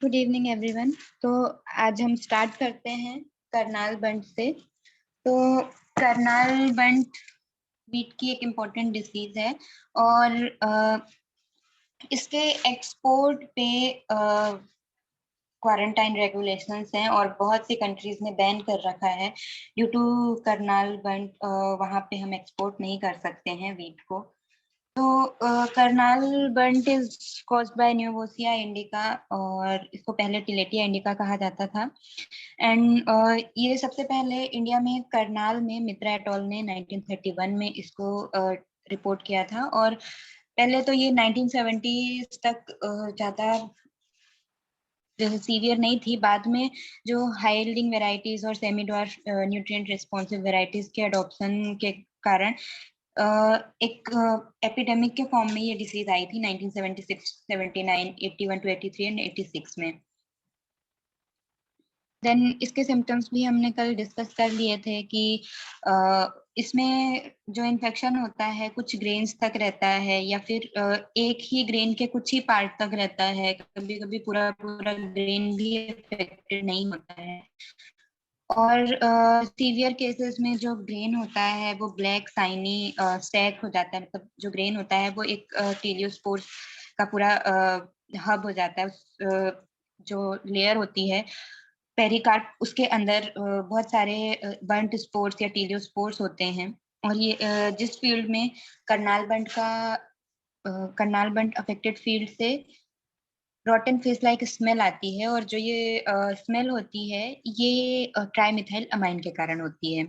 Good evening everyone. तो आज हम स्टार्ट करते हैं करनाल बंट से। तो करनाल बंट वीट की एक इम्पोर्टेंट डिसीज है और इसके एक्सपोर्ट पे क्वारंटाइन रेगुलेशंस हैं और बहुत सी कंट्रीज ने बैन कर रखा है ड्यू टू करनाल बंट। वहाँ पे हम एक्सपोर्ट नहीं कर सकते हैं वीट को। तो Karnal bunt is caused by न्यूमोनिया इंडिका और इसको पहले टिलेटिया इंडिका कहा जाता था। एंड ये सबसे पहले इंडिया में करनाल में मित्रा एटॉल ने 1931 में इसको रिपोर्ट किया था और पहले तो ये 1970 तक ज्यादा सीवियर नहीं थी। बाद में जो हाई यील्डिंग वेराइटीज और semi dwarf nutrient responsive varieties के अडॉप्शन के कारण एक एपिडेमिक के फॉर्म में ये डिसीज आई थी 1976, 79, 81 to 83 एंड 86 में। देन इसके सिम्टम्स भी हमने कल डिस्कस कर लिए थे कि इसमें जो इन्फेक्शन होता है कुछ ग्रेन्स तक रहता है या फिर एक ही ग्रेन के कुछ ही पार्ट तक रहता है, कभी कभी पूरा पूरा ग्रेन भी इफेक्टेड नहीं होता है। और सीवियर केसेस में जो ग्रेन होता है वो ब्लैक साइनी स्टैक हो जाता है, मतलब जो ग्रेन होता है वो एक टीलियोस्पोर्स का पूरा हब हो जाता है। जो लेयर होती है पेरिकार्प उसके अंदर बहुत सारे बर्न्ट स्पोर्स या टीलियोस्पोर्स होते हैं। और ये जिस फील्ड में करनाल बंट का करनाल बंट अफेक्टेड फील्ड से रॉटन फेस लाइक स्मेल आती है और जो ये स्मेल होती है ये ट्राइमिथाइल अमाइन के कारण होती है।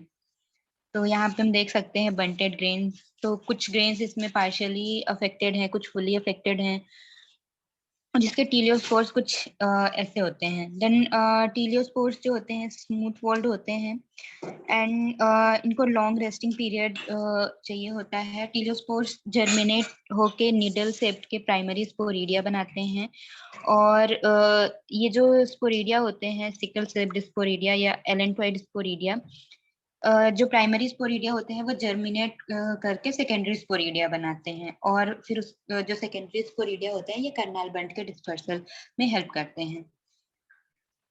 तो यहाँ पे हम देख सकते हैं बंटेड ग्रेन्स। तो कुछ ग्रेन्स इसमें पार्शियली अफेक्टेड हैं, कुछ फुली अफेक्टेड हैं, जिसके टीलियोस्पोर्स कुछ ऐसे होते हैं। देन टीलियोस्पोर्स जो होते हैं स्मूथ वॉल्ड होते हैं एंड इनको लॉन्ग रेस्टिंग पीरियड चाहिए होता है। टीलियोस्पोर्स जर्मिनेट होके नीडल शेप्ड के प्राइमरी स्पोरिडिया बनाते हैं और ये जो स्पोरिडिया होते हैं सिकल शेप्ड स्पोरिडिया या एलेंटॉइड स्पोरिडिया, जो प्राइमरी स्पोरिडिया होते हैं वो जर्मिनेट करके सेकेंडरी स्पोरिडिया बनाते हैं और फिर जो सेकेंडरी स्पोरिडिया होते हैं ये करनाल बंट के डिस्पर्सल में हेल्प करते हैं।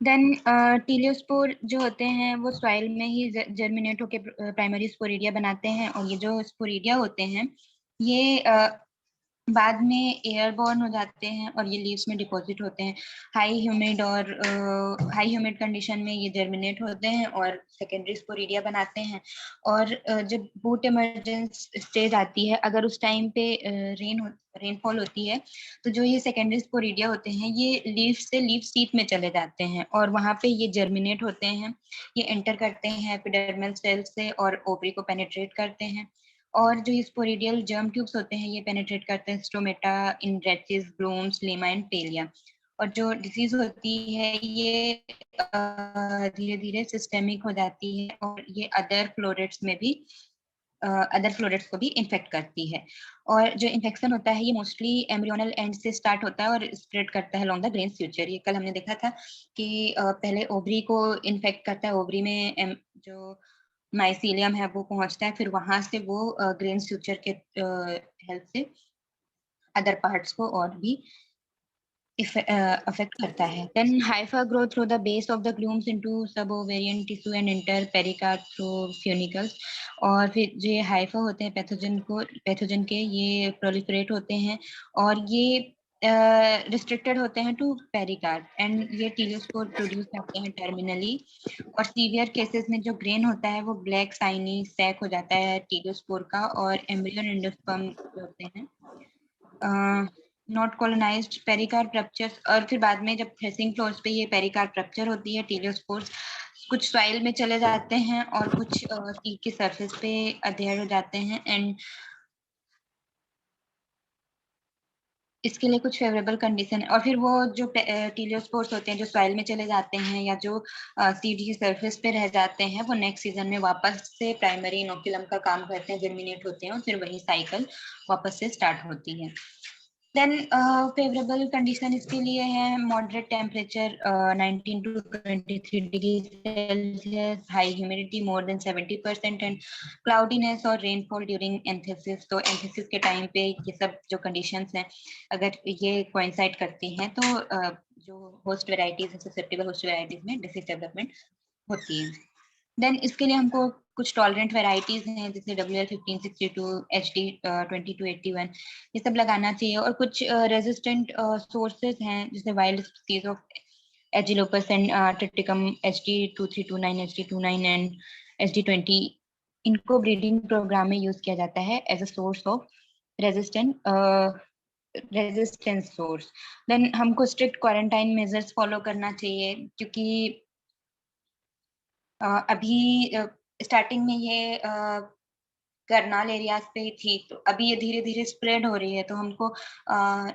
देन टीलियोस्पोर जो होते हैं वो सॉइल में ही जर्मिनेट होके प्राइमरी स्पोरिडिया बनाते हैं और ये जो स्पोरिडिया होते हैं ये बाद में एयरबॉर्न हो जाते हैं और ये लीव्स में डिपॉजिट होते हैं। हाई ह्यूमिड कंडीशन में ये जर्मिनेट होते हैं और सेकेंडरी स्पोरिडिया बनाते हैं। और जब बूट इमरजेंस स्टेज आती है, अगर उस टाइम पे रेनफॉल होती है तो जो ये सेकेंडरी स्पोरिडिया होते हैं ये लीफ से लीफ सीट में चले जाते हैं और वहां पे ये जर्मिनेट होते हैं। ये एंटर करते हैं एपिडर्मल सेल से और ओवरी को पेनिट्रेट करते हैं और जो ये स्पोरिडियल जर्म ट्यूब्स होते हैं ये पेनिट्रेट करते हैं स्टोमेटा, इंड्रेचिस, ब्लूम्स, लेमा एंड टेलिया। और जो डिसीज होती है ये धीरे धीरे सिस्टेमिक हो जाती है और ये अदर फ्लोरेट्स को भी इन्फेक्ट करती है। और जो इन्फेक्शन होता है ये मोस्टली एम्ब्रियोनल एंड से स्टार्ट होता है और स्प्रेड करता है लॉन्ग द ग्रेन फ्यूचर। ये कल हमने देखा था कि पहले ओवरी को इन्फेक्ट करता है, ओवरी में जो माइसीलियम है वो पहुंचता है, फिर वहां से वो ग्रेन फ्यूचर के हेल्प से अदर पार्ट्स को और भी अफेक्ट करता है। Then hypha grow through the base of the glumes into sub ovarian tissue and inter pericarp through funicles. और फिर जो ये हाइफा होते हैं पैथोजन के ये प्रोलिफरेट होते हैं और ये रिस्ट्रिक्टेड होते हैं टू पेरिकार्प एंड ये टीलियोस्पोर प्रोड्यूस करते हैं टर्मिनली। और सीवियर केसेस में जो ग्रेन होता है वो ब्लैक साइनी सैक हो जाता है टीलियोस्पोर का और एम्ब्रियन एंडोस्पर्म होते हैं नॉट कॉलोनाइज्ड पेरिकार्प रप्चर्स। और फिर बाद में जब थ्रेसिंग फ्लोर्स पे ये पेरिकार्प रप्चर होती है टीलियोस्पोर्स कुछ सॉइल में चले जाते हैं और कुछ सीड की सरफेस पे अधेयर हो जाते हैं एंड इसके लिए कुछ फेवरेबल कंडीशन है। और फिर वो जो टीलियोस्पोर्स होते हैं जो सॉइल में चले जाते हैं या जो सीड की सरफेस पे रह जाते हैं वो नेक्स्ट सीजन में वापस से प्राइमरी इनोकुलम का काम करते हैं, जर्मिनेट होते हैं और फिर वही साइकिल वापस से स्टार्ट होती है। देन फेवरेबल कंडीशन इसके लिए है moderate temperature 19 to 23 degree Celsius, high humidity more than 70% and cloudiness और रेनफॉल ड्यूरिंग एंथेसिस। तो एंथेसिस के टाइम पे ये सब जो कंडीशंस हैं अगर ये कोइंसाइड करती हैं तो जो होस्ट वेराइटीज है, ससेप्टेबल होस्ट वेराइटीज में डिसीज डेवलपमेंट होती है। देन इसके लिए हमको कुछ टॉलरेंट वेराइटीज हैं जैसे WL1562, HD 2281, ये सब लगाना चाहिए। और कुछ रेजिस्टेंट सोर्सेज हैं जैसे wild species of aegilops and triticum HD2329, HD29 and HD20, इनको ब्रीडिंग प्रोग्राम में यूज किया जाता है as a source of resistant resistance source. Then हमको स्ट्रिक्ट क्वारंटाइन मेजर्स फॉलो करना चाहिए क्योंकि अभी स्टार्टिंग में ये करनाल एरियाज पे ही थी, तो अभी ये धीरे धीरे स्प्रेड हो रही है, तो हमको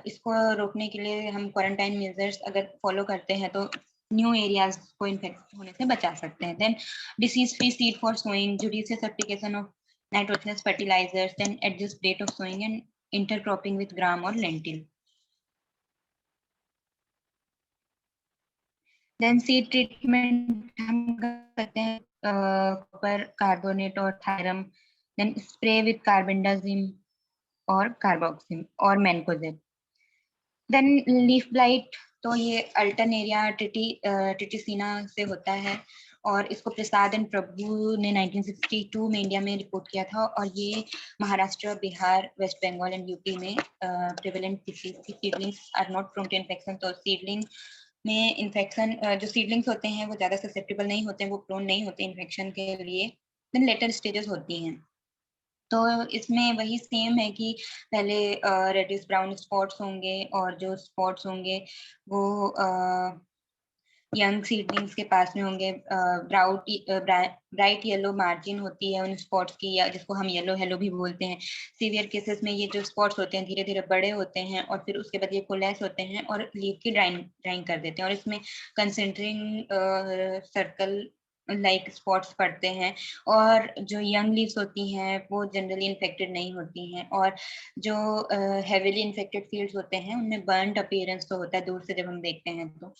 इसको रोकने के लिए हम क्वारंटाइन मेजर्स अगर फॉलो करते हैं तो न्यू एरियाज को इन्फेक्ट होने से बचा सकते हैं। Then disease free seed for sowing, judicious application of nitrogenous fertilisers, then adjust date of sowing and intercropping with gram और लेंटिल। देन सीड ट्रीटमेंट हम कर सकते हैं कॉपर कार्बोनेट और thiram, then spray with carbendazim और carboxin और mancozeb. Then leaf blight, तो ये अल्टरनेरिया ट्रिटिसिना से होता है और इसको प्रसाद एंड प्रभु ने 1962 में इंडिया में रिपोर्ट किया था और ये महाराष्ट्र, बिहार, वेस्ट बंगाल एंड यूपी में प्रेवलेंट डिसीज थी। Seedlings are not prone to infection, तो सीडलिंग में इन्फेक्शन जो सीडलिंग्स होते हैं वो ज्यादा ससेप्टेबल नहीं होते हैं, वो प्रोन नहीं होते इन्फेक्शन के लिए। देन लेटर स्टेजेस होती हैं, तो इसमें वही सेम है कि पहले रेडिश ब्राउन स्पॉट्स होंगे और जो स्पॉट्स होंगे वो यंग सीडलिंग्स के पास में होंगे। ब्राइट येलो मार्जिन होती है उन स्पॉट्स की, या जिसको हम येलो हेलो भी बोलते हैं। सीवियर केसेस में ये जो स्पॉट्स होते हैं धीरे धीरे बड़े होते हैं और फिर उसके बाद ये कोलैप्स होते हैं और लीफ की ड्राइंग ड्राइंग कर देते हैं और इसमें कंसेंट्रिक सर्कल लाइक स्पॉट्स पड़ते हैं। और जो यंग लीव्स होती हैं वो जनरली इन्फेक्टेड नहीं होती हैं, और जो हेवीली इन्फेक्टेड फील्ड्स होते हैं उनमें बर्न्ड अपीयरेंस तो होता है दूर से जब हम देखते हैं तो।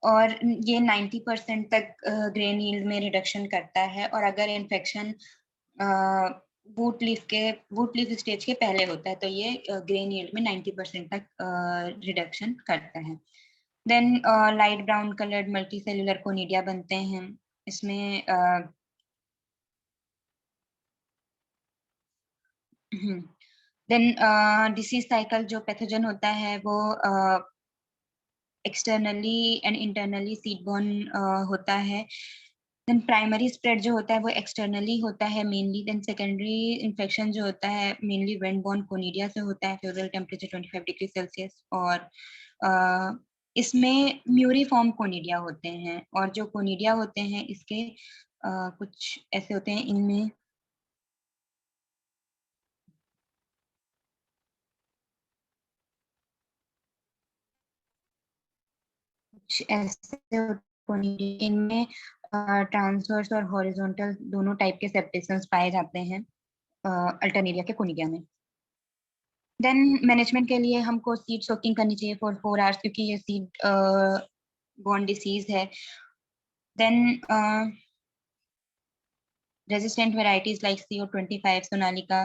और ये 90% तक ग्रेन यील्ड में रिडक्शन करता है, और अगर इन्फेक्शन वूट लीफ स्टेज के पहले होता है तो ये ग्रेन यील्ड में 90% तक रिडक्शन करता है। Then light brown coloured multi cellular conidia बनते हैं इसमें। देन डिसीज साइकिल जो पैथोजन होता है वो externally and internally seed borne होता है। देन प्राइमरी स्प्रेड जो होता है वो एक्सटर्नली होता है मेनली। देन सेकेंडरी इन्फेक्शन जो होता है मेनली वेंट बॉर्न कोनिडिया से होता है, फेवरल टेम्परेचर 25 डिग्री सेल्सियस। और इसमें म्यूरिफॉर्म कोनिडिया होते हैं, और जो कोनिडिया होते हैं इसके कुछ ऐसे होते हैं, इनमें कुछ ऐसे कोनिडिया इनमें ट्रांसवर्स और हॉरिजॉन्टल दोनों टाइप के सेप्टेशंस पाए जाते हैं अल्टरनेरिया के कोनिडिया में। देन मैनेजमेंट के लिए हमको सीड सोकिंग करनी चाहिए फॉर 4 आवर्स क्योंकि ये सीड बॉर्न डिसीज है। Then resistant varieties like CO25, Sonalika,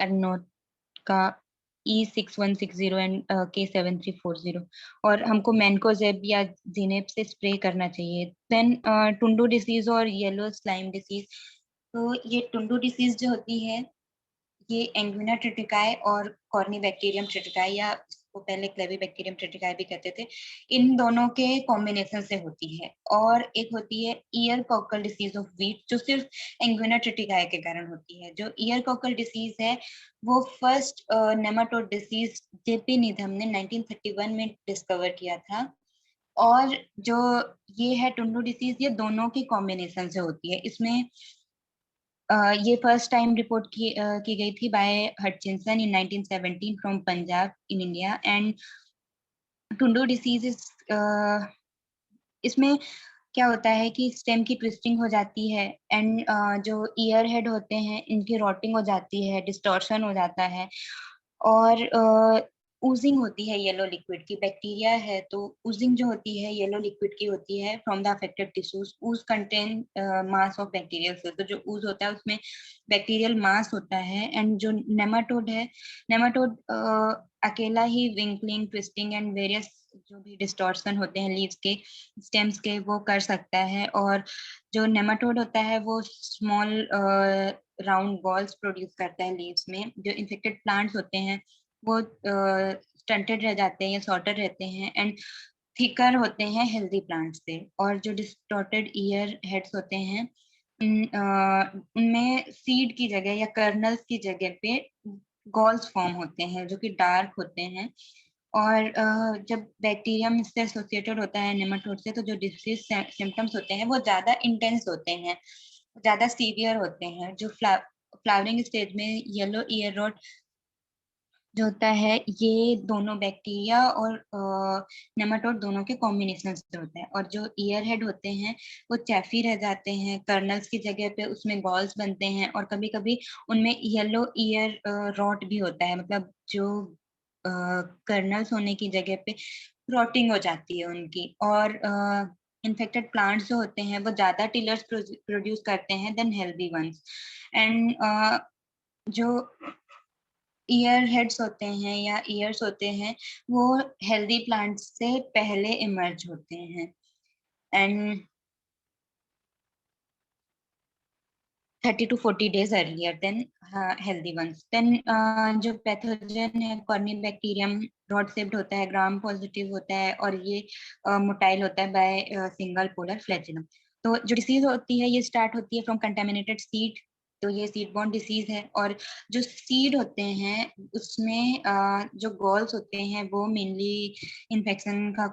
अर्नोटका, E6160 एंड K7340, और हमको मैनकोजेब या जिनेब से स्प्रे करना चाहिए। देन टुंडू डिसीज और येलो स्लाइम डिसीज, तो ये टुंडू डिसीज जो होती है ये एंगुइना ट्रिटिकाई और कॉर्नीबैक्टीरियम ट्रिटिकाई, या इसको पहले क्लेविबैक्टीरियम ट्रिटिकाई भी कहते थे, इन दोनों के कॉम्बिनेशन से होती है। और एक होती है year cockle disease of wheat जो सिर्फ एंगुइना ट्रिटिकाई के कारण होती है। जो ईयर कॉकल डिसीज है वो फर्स्ट नेमाटोड डिसीज जेपी निधम ने 1931 में डिस्कवर किया था। और जो ये है टुंडू डिसीज, ये दोनों की कॉम्बिनेशन से होती है। इसमें ये फर्स्ट टाइम रिपोर्ट की गई थी by Hutchinson in 1917 from Punjab in India. And tundu disease इसमें क्या होता है कि स्टेम की ट्विस्टिंग हो जाती है, एंड जो ईयर हेड होते हैं इनकी रॉटिंग हो जाती है, डिस्टॉर्शन हो जाता है। और ऊजिंग होती है येलो लिक्विड की। बैक्टीरिया है तो ऊजिंग जो होती है येलो लिक्विड की होती है from the affected tissues. Ooze contain mass of bacterial cell, तो जो ऊज होता है उसमें बैक्टीरियल मास होता है। एंड जो नेमाटोड है, नेमाटोड अकेला ही विंकलिंग, ट्विस्टिंग एंड वेरियस जो भी डिस्टॉर्शन होते हैं लीव्स के, स्टेम्स के, वो कर सकता है। और जो नेमाटोड होता है वो स्मॉल राउंड बॉल्स प्रोड्यूस करता है लीव्स में। जो इन्फेक्टेड प्लांट्स होते हैं वो स्टंटेड रह जाते हैं या शॉर्टर रहते हैं एंड थिकर होते हैं हेल्दी प्लांट से। और जो डिस्टॉर्टेड ईयर हेड्स होते हैं उनमें सीड की जगह या कर्नल्स की जगह पे गॉल्स फॉर्म होते हैं जो कि डार्क होते हैं। और जब बैक्टीरियम इससे एसोसिएटेड होता है नेमाटोड से, तो जो डिसीज सिम्टम्स होते हैं वो ज्यादा इंटेंस होते हैं, ज्यादा सीवियर होते हैं। जो फ्लावरिंग स्टेज में येलो ईयर रॉट जो होता है, ये दोनों बैक्टीरिया और नेमाटोड दोनों के कॉम्बिनेशन से होता है। और जो ईयर हेड होते हैं वो चैफी रह जाते हैं, कर्नल्स की जगह पे उसमें गॉल्स बनते हैं। और कभी कभी उनमें येलो ईयर रॉट भी होता है, मतलब जो कर्नल्स होने की जगह पे रॉटिंग हो जाती है उनकी। और इन्फेक्टेड प्लांट्स जो होते हैं वो ज्यादा टिलर्स प्रोड्यूस करते हैं देन हेल्दी वंस। एंड जो ईयर हेड्स होते हैं या ईयर्स होते हैं वो हेल्दी प्लांट्स से पहले इमर्ज होते हैं and 30 to 40 days earlier than healthy ones. Then जो पैथोजन है कॉर्निबैक्टीरियम ब्रॉड शेप्ड होता है, ग्राम पॉजिटिव होता है और ये मोटाइल होता है बाय सिंगल पोलर फ्लैजेलम। तो जो डिसीज होती है ये स्टार्ट होती है फ्रॉम कंटेमिनेटेड सीड, तो ये सीड बॉर्न डिसीज है। और जो सीड होते हैं उसमें जो गॉल्स होते हैं वो मेनली इन्फेक्शन का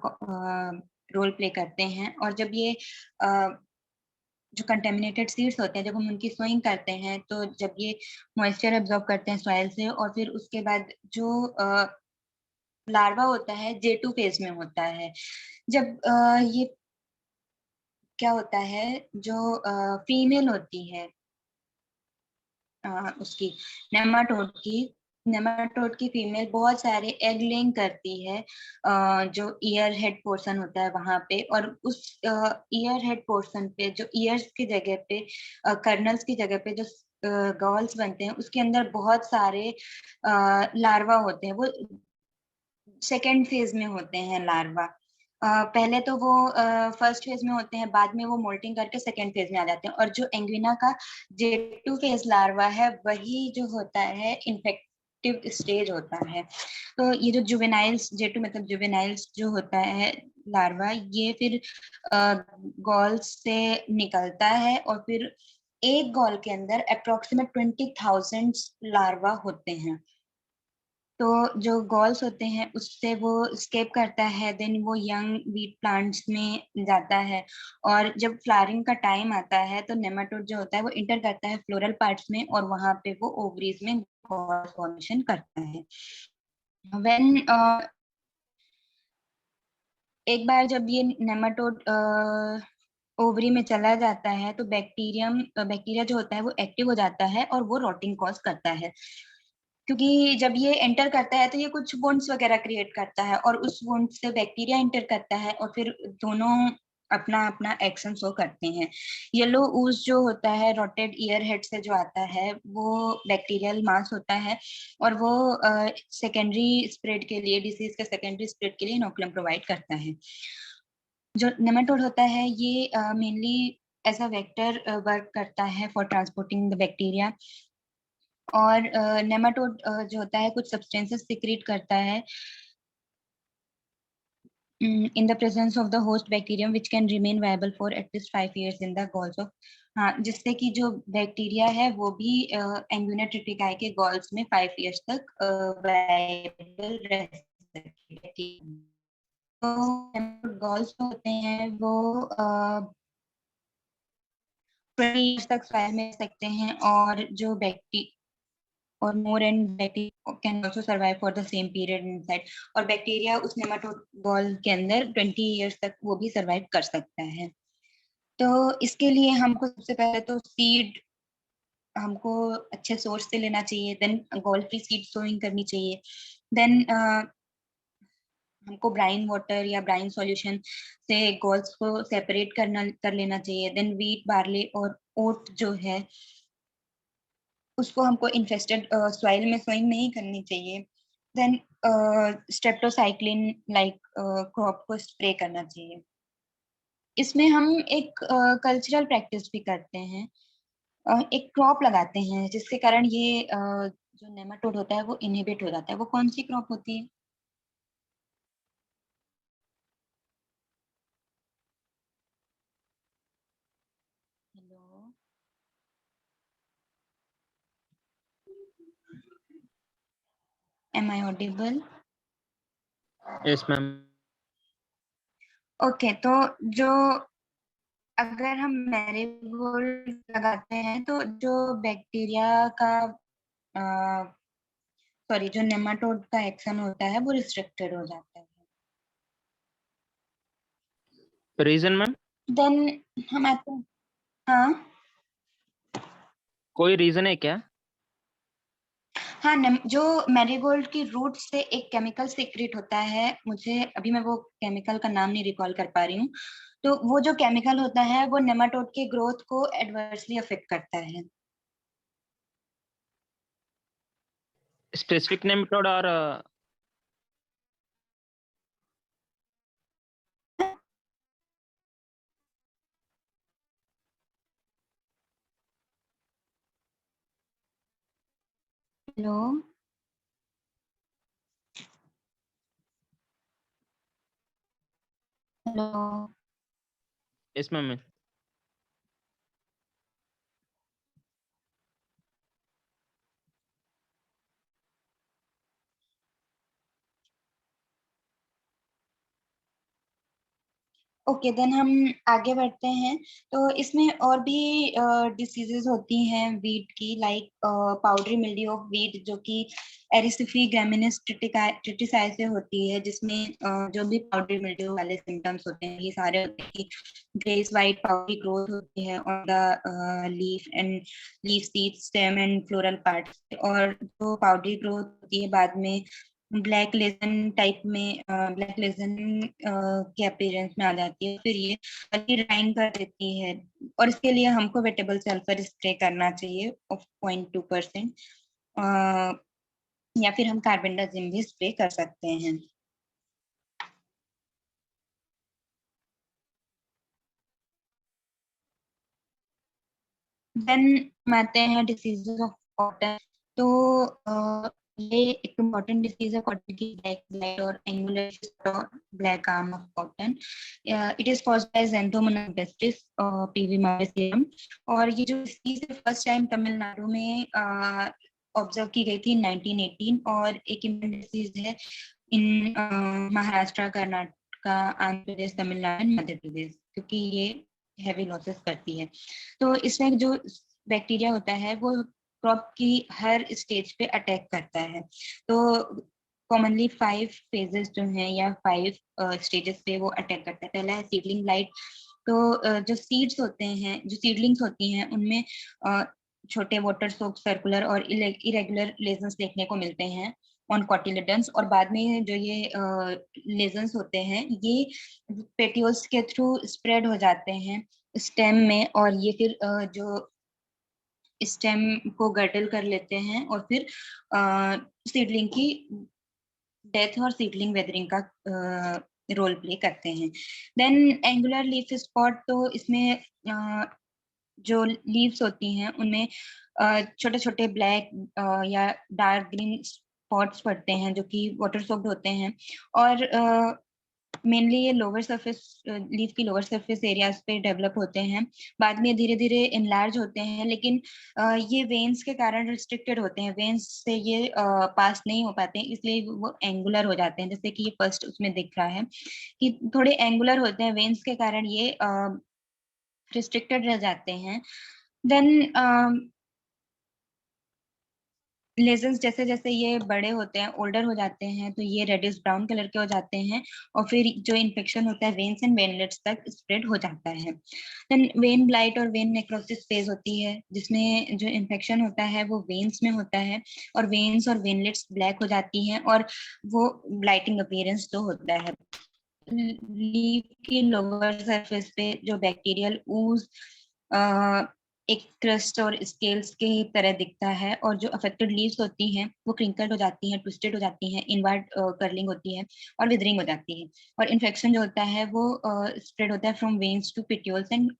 रोल प्ले करते हैं। और जब ये जो कंटेमिनेटेड सीड्स होते हैं जब हम उनकी सोइंग करते हैं, तो जब ये मॉइस्चर एब्जॉर्ब करते हैं सॉइल से, और फिर उसके बाद जो लार्वा होता है J2 फेज में होता है। जब ये क्या होता है, जो फीमेल होती है उसकी नेमाटोड की फीमेल बहुत सारे एग लेइंग करती है जो ईयर हेड पोर्शन होता है वहां पे। और उस ईयर हेड पोर्शन पे जो ईयर्स की जगह पे कर्नल्स की जगह पे जो गॉल्स बनते हैं उसके अंदर बहुत सारे लार्वा होते हैं। वो सेकेंड फेज में होते हैं लार्वा। पहले तो वो फर्स्ट फेज में होते हैं, बाद में वो मोल्टिंग करके सेकेंड फेज में आ जाते हैं। और जो एंग्विना का J2 फेज लार्वा है वही जो होता है इन्फेक्टिव स्टेज होता है। तो ये जो जुवेनाइल्स J2 मतलब जुवेनाइल्स जो होता है लार्वा, ये फिर गॉल्स से निकलता है और फिर एक गॉल के अंदर अप्रोक्सीमेट 20,000 लार्वा होते हैं। तो जो गॉल्स होते हैं उससे वो स्केप करता है, देन वो यंग वीट प्लांट्स में जाता है। और जब फ्लावरिंग का टाइम आता है तो नेमाटोड जो होता है वो इंटर करता है फ्लोरल पार्ट्स में और वहां पे वो ओवरीज में गॉल फॉर्मेशन करता है। व्हेन एक बार जब ये नेमाटोड ओवरी में चला जाता है तो बैक्टीरिया जो होता है वो एक्टिव हो जाता है और वो रॉटिंग कॉज करता है। क्योंकि जब ये एंटर करता है तो ये कुछ वुंड्स वगैरह क्रिएट करता है और उस वुंड से बैक्टीरिया एंटर करता है और फिर दोनों अपना अपना एक्शन शो करते हैं। येलो ooze जो होता है रोटेड ईयर हेड से जो आता है वो बैक्टीरियल मास होता है और वो सेकेंडरी स्प्रेड के लिए, डिसीज के सेकेंडरी स्प्रेड के लिए इनोकुलम प्रोवाइड करता है। जो नेमाटोड होता है ये mainly as a vector work करता है फॉर ट्रांसपोर्टिंग द बैक्टीरिया। और नेमाटोड जो होता है कुछ सब्सटेंसेस सिक्रीट करता है in the presence of the host bacterium which can remain viable for at least 5 years in the galls of. हाँ, जिससे कि जो बैक्टीरिया है वो भी एंगुइना ट्रिटिकाई के गॉल्स में 5 years तक वायबल रह सकती है। तो गॉल्स होते हैं वो 20 years तक सॉइल में रह सकते हैं। और जो बैक्टी और more and bacteria can also survive for the same period inside. और बैक्टीरिया उस नेमाटोड बॉल के अंदर 20 years तक वो भी सर्वाइव कर सकता है। तो इसके लिए हमको सबसे पहले तो सीड हमको अच्छे सोर्स से लेना चाहिए। Then gall free seed sowing करनी चाहिए। देन हमको ब्राइन वाटर या ब्राइन सॉल्यूशन से गोल्स को सेपरेट कर लेना चाहिए। देन वीट, बार्ले और ओट जो है उसको हमको इन्फेस्टेड सॉइल में सोइंग नहीं करनी चाहिए। देन स्ट्रेप्टोसाइक्लिन लाइक क्रॉप को स्प्रे करना चाहिए। इसमें हम एक कल्चरल प्रैक्टिस भी करते हैं। एक क्रॉप लगाते हैं जिसके कारण ये जो नेमाटोड होता है वो इनहिबिट हो जाता है। वो कौन सी क्रॉप होती है? Hello, am I audible? Yes ma'am. Okay, तो जो अगर हम मैरीगोल्ड लगाते हैं तो जो बैक्टीरिया का सॉरी जो नेमाटोड का एक्शन होता है वो रिस्ट्रिक्टेड हो जाता है। Reason ma'am? देन हम आते हैं, हाँ कोई रीजन है क्या? हाँ, जो मैरीगोल्ड की रूट से एक केमिकल सीक्रेट होता है, मुझे अभी मैं वो केमिकल का नाम नहीं रिकॉल कर पा रही हूँ। तो वो जो केमिकल होता है वो नेमाटोड के ग्रोथ को एडवर्सली अफेक्ट करता है। स्पेसिफिक नेमेटोड और hello, hello. Yes ma'am. Okay, then हम आगे बढ़ते हैं। तो इसमें और भी डिसीजेज होती हैं वीट की, like powdery mildew of wheat, जो कि एरिसिफी ग्रामिनेस ट्रिटिसाई से होती है, जिसमें जो भी पाउडरी मिल्ड्यू वाले सिम्टम्स होते हैं ये सारे होते हैं कि ग्रेस वाइट पाउडरी ग्रोथ होती है on the leaf and leaf seed stem and floral parts. और जो पाउडरी ग्रोथ होती है बाद में ब्लैक लेजन टाइप में, ब्लैक लेजन के अपीयरेंस में आ जाती है, फिर ये हल्की ड्राइंग कर देती है। और इसके लिए हमको वेटेबल सल्फर स्प्रे करना चाहिए ऑफ 0.2%, या फिर हम कार्बेंडाजिम भी स्प्रे कर सकते हैं। देन आते हैं डिसीजेज ऑफ कॉटन। तो ये एक इम्पॉर्टेंट डिसीज है कॉटन की, ब्लैक ब्लाइट और एंगुलर और black arm of cotton. It is caused by xanthomonas पेस्टिस पीवी माइसियम। और ये जो डिसीज है फर्स्ट टाइम तमिलनाडु में ऑब्जर्व की गई थी 1918। और एक इम्पॉर्टेंट डिसीज है इन महाराष्ट्र, कर्नाटक, आंध्र प्रदेश, तमिलनाडु, मध्य प्रदेश, क्योंकि ये हैवी लॉसेस करती है। तो इसमें जो बैक्टीरिया होता है वो क्रॉप की हर स्टेज पे अटैक करता है। तो कॉमनली 5 फेजेस जो हैं या 5 स्टेजेस पे वो अटैक करता है। पहला है सीडलिंग ब्लाइट। तो जो सीड्स होते हैं, जो सीडलिंग्स होती हैं, उनमें छोटे वाटर सोक सर्कुलर और इरेगुलर लेजन्स देखने को मिलते हैं ऑन कॉटिलेडन्स। और बाद में जो ये लेजन्स होते हैं ये पेटियोल्स के थ्रू स्प्रेड हो जाते हैं स्टेम में, और ये फिर जो स्टेम को गर्डल कर लेते हैं और फिर सीडलिंग की डेथ और सीडलिंग वेदरिंग का रोल प्ले करते हैं। देन एंगुलर लीफ स्पॉट, तो इसमें जो लीव्स होती हैं उनमें छोटे छोटे ब्लैक या डार्क ग्रीन स्पॉट्स पड़ते हैं जो कि वाटर सोक्ड होते हैं। और मेनली ये लोअर सरफेस, लीफ की लोअर सरफेस एरियाज पे डेवलप होते हैं। बाद में धीरे धीरे इनलार्ज होते हैं, लेकिन ये वेन्स के कारण रिस्ट्रिक्टेड होते हैं, वेन्स से ये पास नहीं हो पाते हैं, इसलिए वो एंगुलर हो जाते हैं। जैसे कि ये फर्स्ट उसमें दिख रहा है कि थोड़े एंगुलर होते हैं, वेन्स के कारण ये रिस्ट्रिक्टेड रह जाते हैं। देन लेजन्स जैसे जैसे ये बड़े होते हैं, ओल्डर हो जाते हैं, तो ये रेडिश ब्राउन कलर के हो जाते हैं और फिर जो इन्फेक्शन होता है वेन्स एंड वेनलेट्स तक स्प्रेड हो जाता है। देन वेन ब्लाइट और वेन नेक्रोसिस फेज होती है, जिसमें जो इन्फेक्शन होता है वो वेन्स में होता है और वेन्स और वेनलेट्स ब्लैक हो जाती हैं और वो ब्लाइटिंग अपीयरेंस तो होता है। लीफ की लोअर सरफेस पे जो बैक्टीरियल ooze एक क्रस्ट और स्केल्स की तरह दिखता है और जो अफेक्टेड लीव्स होती हैं वो क्रिंकल्ड हो जाती हैं, ट्विस्टेड हो जाती हैं, इनवर्ट कर्लिंग होती है और विदरिंग हो जाती है। और इन्फेक्शन जो होता है वो स्प्रेड होता है फ्रॉम वेन्स टू पिट्यूल्स एंड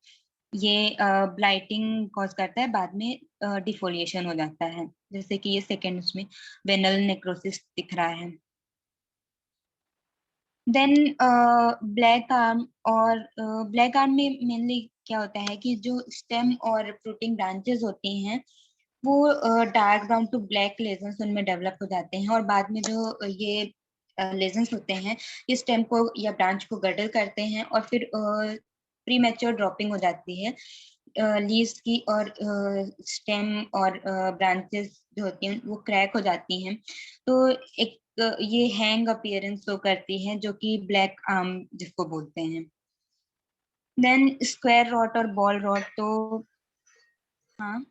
ये ब्लाइटिंग कॉज करता है, बाद में डिफोलिएशन हो जाता है, जैसे कि ये सेकेंड उसमें वेनल नेक्रोसिस दिख रहा है। देन ब्लैक आर्म, और ब्लैक आर्म में मेनली क्या होता है कि जो स्टेम और फ्रूटिंग ब्रांचेस होती हैं वो dark brown to black lesions उनमें डेवलप हो जाते हैं और बाद में जो ये लेजन्स होते हैं ये स्टेम को या ब्रांच को गडल करते हैं और फिर प्री मैच्योर ड्रॉपिंग हो जाती है लीव्स की और स्टेम और ब्रांचेस जो होती हैं वो क्रैक हो जाती हैं, तो एक ये हैंग अपीयरेंस शो करती है जो कि ब्लैक आर्म जिसको बोलते हैं। देन स्क्वायर रॉट और बॉल रॉट, तो हाँ,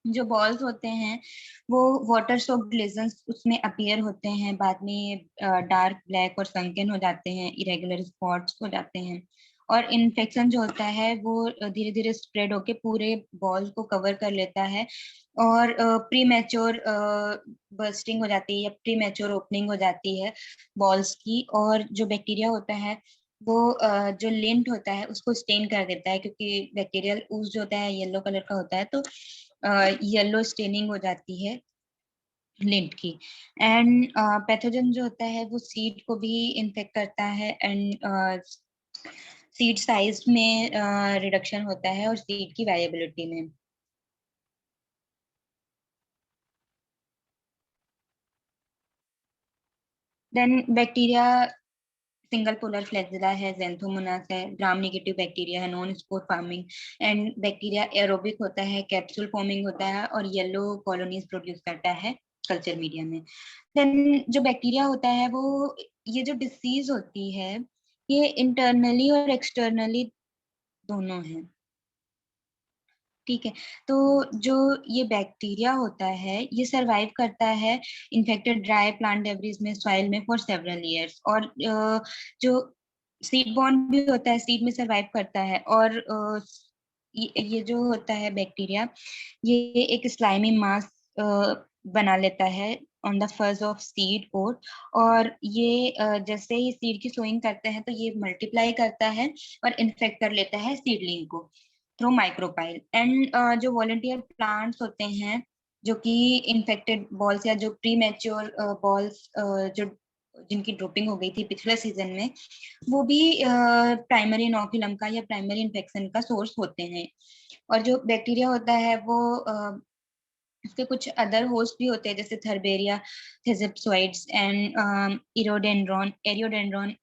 जो बॉल्स होते हैं वो वाटर सोक्ड लेजन्स उसमें अपीयर होते हैं, बाद में डार्क ब्लैक और संकन हो जाते हैं, इरेगुलर स्पॉट्स हो जाते हैं और इन्फेक्शन जो होता है वो धीरे धीरे स्प्रेड होके पूरे बॉल को कवर कर लेता है और प्री मैच्योर बर्स्टिंग हो जाती है या प्री मैच्योर ओपनिंग हो जाती है बॉल्स की, और जो बैक्टीरिया होता है वो जो लिंट होता है उसको स्टेन कर देता है, क्योंकि बैक्टीरियल ooze जो होता है येलो कलर का होता है, तो येलो स्टेनिंग हो जाती है लिंट की। एंड पैथोजन जो होता है वो सीड को भी इन्फेक्ट करता है एंड सीड साइज में रिडक्शन होता है और सीड की वायबिलिटी में। Then bacteria single polar flagella है, ज़ैंथोमोनास है, ग्राम नेगेटिव बैक्टीरिया है, non spore forming and bacteria aerobic होता है, कैप्सूल फॉर्मिंग होता है और येलो कॉलोनीज प्रोड्यूस करता है कल्चर मीडिया में। देन जो बैक्टीरिया होता है वो, ये जो डिसीज होती है ये इंटरनली और एक्सटर्नली दोनों है, ठीक है। तो जो ये बैक्टीरिया होता है ये सरवाइव करता है इन्फेक्टेड ड्राई प्लांट डेब्रिस में, सॉइल में फॉर सेवरल ईयर्स, और जो सीड बॉर्न भी होता है सीड में सरवाइव करता है और ये जो होता है बैक्टीरिया ये एक स्लाइमी मास बना लेता है ऑन द फर्ज ऑफ सीड कोट, और ये जैसे ही सीड की सोइंग करते हैं तो ये मल्टीप्लाई करता है और इन्फेक्ट कर लेता है सीडलिंग को थ्रू माइक्रोपाइल। एंड जो वॉलंटियर प्लांट्स होते हैं जो कि इन्फेक्टेड बॉल्स या जो प्री मैच्योर बॉल्स जो जिनकी ड्रोपिंग हो गई थी पिछले सीजन में, वो भी प्राइमरी इनोकुलम का या प्राइमरी इन्फेक्शन का सोर्स होते हैं। और जो बैक्टीरिया होता है वो उसके कुछ अदर होस्ट भी होते हैं जैसे थर्बेरिया, थिजिप्सोइड्स एंड एरियोडेंड्रॉन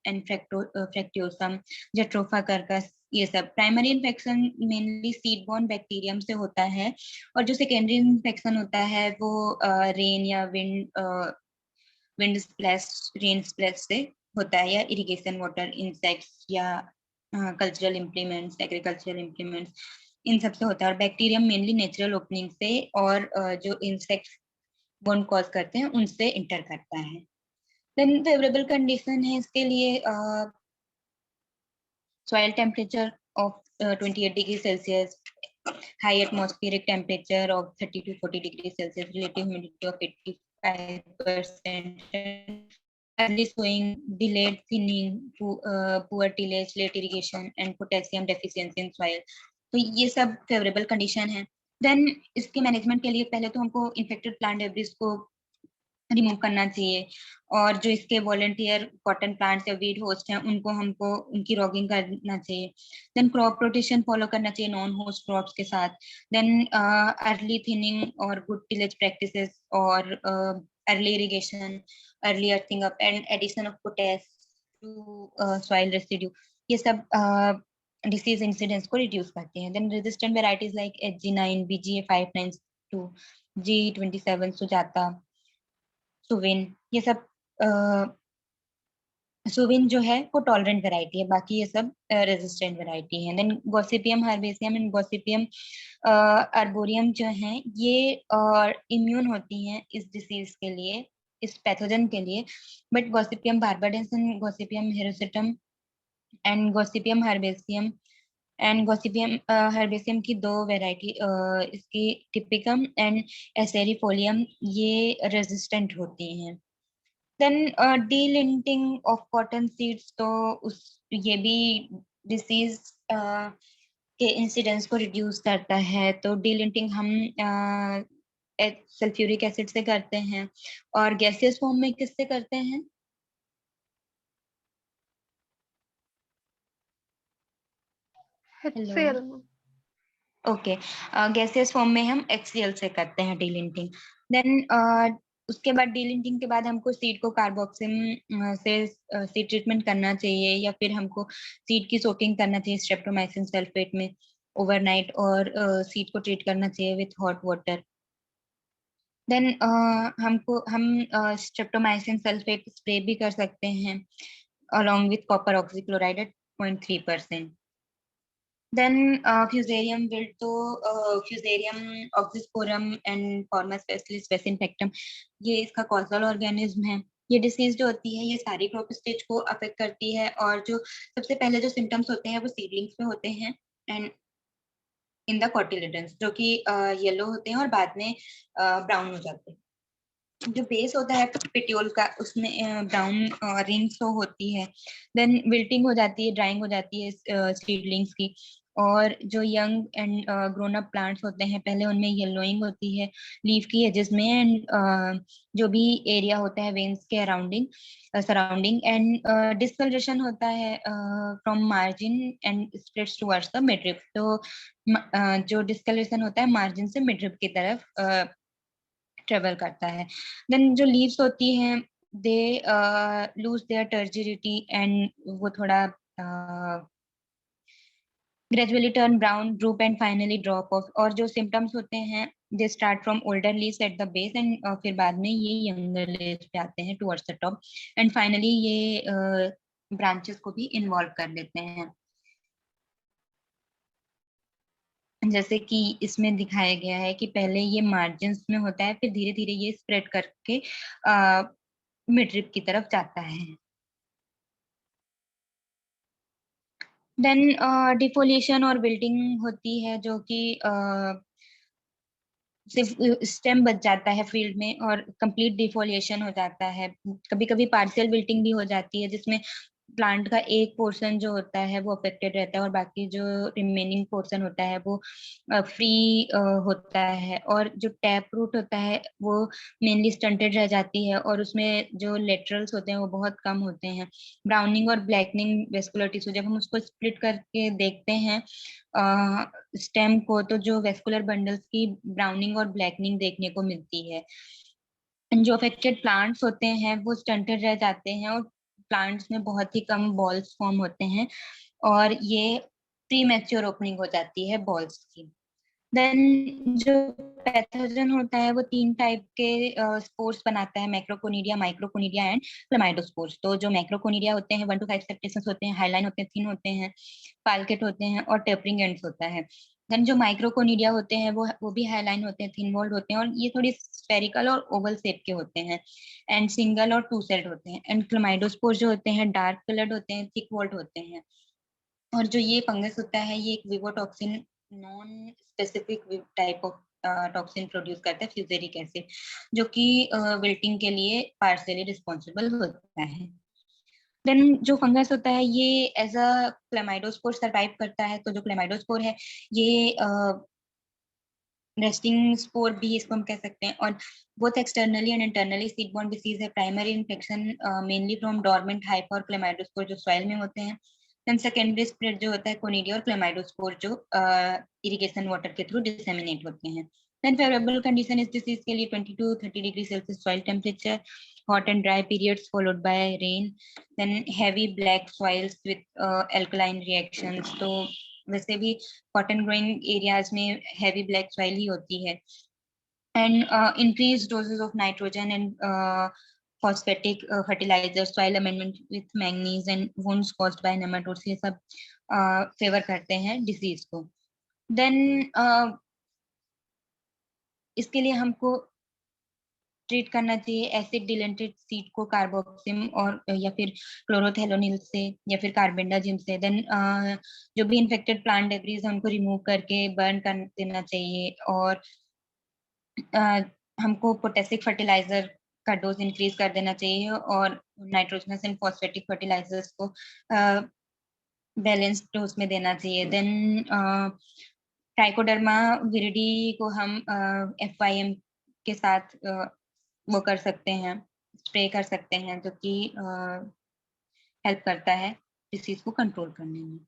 एंड फ्रैक्टियोसम, जट्रोफा कर्कस, ये सब primary infection mainly seed born bacterium से होता है। और जो सेकेंडरी इन्फेक्शन होता है वो रेन या विंड स्प्लैश रेन स्प्लैश से होता है, या इरिगेशन वाटर, इंसेक्ट्स या कल्चरल इम्प्लीमेंट्स, एग्रीकल्चरल इम्प्लीमेंट्स, इन सब से होता है। और बैक्टीरियम मेनली नेचुरल ओपनिंग से और जो इंसेक्ट्स वुंड कॉज करते हैं उनसे इंटर करता है। देन फेवरेबल कंडीशन है इसके लिए soil temperature of 28 degree Celsius, high atmospheric temperature of 30 to 40 degrees Celsius, relative humidity of 85%, early sowing, delayed thinning, poor tillage, late irrigation, and potassium deficiency in soil. तो ये सब favourable condition है। Then इसके management के लिए पहले तो हमको इन्फेक्टेड प्लांट डेब्रिस को रिमूव करना चाहिए, और जो इसके वॉलंटियर कॉटन प्लांट्स या वीड होस्ट हैं उनको हमको उनकी रॉगिंग करना चाहिए। देन क्रॉप रोटेशन फॉलो करना चाहिए नॉन होस्ट क्रॉप्स के साथ। देन अर्ली थिनिंग और गुड टिलेज प्रैक्टिसेस और early irrigation, early earthing up and addition of potash to soil residue, ये सब डिसीज इंसिडेंस को रिड्यूस करते हैं। देन resistant varieties like HG9, BGA592, G27, Sujata, Suvin, ये सब सुविन जो है वो टॉलरेंट वैरायटी है, बाकी ये सब रेजिस्टेंट वैरायटी है। Then Gossypium हर्बेसियम and Gossypium arboreum जो हैं ये इम्यून होती हैं इस डिसीज के लिए, इस पैथोजन के लिए, but gossypium barbadense and gossypium hirsutum and gossypium herbaceum herbaceum की दो वैरायटी, इसकी टिपिकम एंड एसेरिफोलियम, ये रेजिस्टेंट होती हैं। देन डीलिंटिंग ऑफ कॉटन सीड्स, तो उस ये भी डिसीज के इंसिडेंस को रिड्यूस करता है। तो डीलिंटिंग हम सल्फ्यूरिक एसिड से करते हैं, और गैसियस फॉर्म में किससे करते हैं? Hello, HCl। Okay, gaseous form में हम HCl से करते हैं डीलिंटिंग। देन उसके बाद डीलिंटिंग के बाद हमको सीड को कार्बोक्सिम से सीड ट्रीटमेंट करना चाहिए, या फिर हमको सीड की सोकिंग करना चाहिए स्ट्रेप्टोमाइसिन सल्फेट में ओवरनाइट, और सीड को ट्रीट करना चाहिए विथ हॉट वाटर। देन हम स्ट्रेप्टोमाइसिन सल्फेट स्प्रे भी कर सकते हैं along with copper oxychloride at 0.3%. Then fusarium wilt, तो fusarium oxysporum and Forma specialis vaccininctum, ये इसका कॉजल ऑर्गेनिज्म है। ये डिसीज जो होती है ये सारी क्रॉप स्टेज को अफेक्ट करती है, और जो सबसे पहले जो सिम्टम्स होते हैं वो सीडलिंग्स में होते हैं एंड इन द कॉटिलिडन्स, जो कि येलो होते हैं और बाद में ब्राउन हो जाते हैं। जो बेस होता है पिट्यूल का, उसमें ब्राउन रिंग्स तो होती है। देन विल्टिंग हो जाती है, ड्राइंग हो जाती है सीडलिंग्स की। और जो young and grown up plants होते हैं पहले उनमें येलोइंग होती है लीफ की एजेस में, एंड जो भी एरिया होता है वेन्स के अराउंडिंग सराउंडिंग, एंड डिस्कलरेशन होता है from margin and spreads towards the midrib. तो जो डिस्कलरेशन होता है मार्जिन से मिडरिप की तरफ ट्रेवल करता है। देन जो लीव्स होती हैं they lose their turgidity, and वो थोड़ा gradually turn brown, drupe and finally drop of. और जो सिम्टम्स होते हैं they start from older leaves at the base, and फिर बाद में ये यंगर लीव्स पे आते हैं towards the top, and finally ये ब्रांचेस को भी इन्वॉल्व कर लेते हैं, जैसे कि इसमें दिखाया गया है कि पहले ये मार्जिन्स में होता है, फिर धीरे धीरे ये स्प्रेड करके मिडरिप की तरफ जाता है। देन डिफोलिएशन और विल्टिंग होती है, जो कि सिर्फ स्टेम बच जाता है फील्ड में और कंप्लीट डिफोलिएशन हो जाता है। कभी कभी पार्शियल विल्टिंग भी हो जाती है, जिसमें प्लांट का एक पोर्शन जो होता है वो अफेक्टेड रहता है और बाकी जो रिमेनिंग पोर्शन होता है वो फ्री होता है। और जो टैप रूट होता है वो मेनली स्टंटेड रह जाती है, और उसमें जो लेटरल्स होते हैं वो बहुत कम होते हैं। ब्राउनिंग और ब्लैकनिंग वेस्कुलर टिश्यू, जब हम उसको स्प्लिट करके देखते हैं स्टेम को, तो जो वेस्कुलर बंडल्स की ब्राउनिंग और ब्लैकनिंग देखने को मिलती है। जो अफेक्टेड प्लांट्स होते हैं वो स्टंटेड रह जाते हैं, और प्लांट्स में बहुत ही कम बॉल्स फॉर्म होते हैं, और ये प्री मैच्योर ओपनिंग हो जाती है बॉल्स की। देन जो पैथोजन होता है वो 3 टाइप के स्पोर्स बनाता है, मैक्रोकोनिडिया, माइक्रोकोनिडिया एंड क्लेमाइडोस्पोर्स। तो जो मैक्रोकोनिडिया होते हैं 1 to 5 सेप्टेशंस होते हैं, हाइलाइन होते हैं, थिन होते हैं, पाल्केट होते हैं और टेपरिंग एंड्स होता है। देन जो माइक्रोकोनिडिया होते हैं वो भी हाइलाइन होते हैं, थिन वॉल्ड होते हैं, और ये थोड़ी स्फेरिकल और ओवल शेप के होते हैं, एंड सिंगल और 2 सेल्ड होते हैं। एंड क्लेमाइडोस्पोर्स जो होते हैं डार्क कलर्ड होते हैं, थिक वॉल्ड होते हैं। और जो ये फंगस होता है ये एक vivotoxin non specific type of toxin produce करता है, फ्यूजेरिक एसिड, जो कि विल्टिंग के लिए पार्शियली रिस्पॉन्सिबल होता है। देन जो फंगस होता है ये एज अ क्लेमाइडोस्पोर सर्वाइव करता है। तो जो क्लेमाइडोस्पोर है ये रेस्टिंग स्पोर भी इसको हम कह सकते हैं, और both externally and internally seed borne disease है। Primary infection mainly from dormant hypha और क्लेमाइडोस्पोर जो सॉइल में होते हैं, देन सेकेंडरी स्प्रेड जो होता है कोनिडिया और क्लेमाइडोस्पोर जो इरिगेशन वाटर के थ्रू डिसेमिनेट होते हैं। देन फेवरेबल कंडीशन इस डिसीज के लिए 20 to 30 degree Celsius soil temperature, hot and dry periods followed by rain, then heavy black soils with alkaline reactions। तो वैसे भी कॉटन ग्रोइंग एरियाज में हैवी ब्लैक सॉइल ही होती है। And increase doses of nitrogen and phosphatic fertilizer, soil amendment with manganese and wounds caused by nematodes, ये सब favour करते हैं डिसीज को। देन इसके लिए हमको ट्रीट करना चाहिए एसिड डिलेंटेड सीड को कार्बोक्सिम और या फिर क्लोरोथेलोनिल से या फिर कार्बेंडाजिम से। देन जो भी इन्फेक्टेड प्लांट डेब्रीज है उनको रिमूव करके बर्न कर देना चाहिए। और हमको पोटेसिक फर्टिलाइजर का डोज इंक्रीज कर देना चाहिए और नाइट्रोजनस एंड फॉस्फेटिक फर्टिलाइजर्स को बैलेंस डोज में देना चाहिए। देन ट्राइकोडर्मा विरिडी को हम FYM के साथ वो कर सकते हैं, स्प्रे कर सकते हैं, जो कि हेल्प करता है डिसीज को कंट्रोल करने में।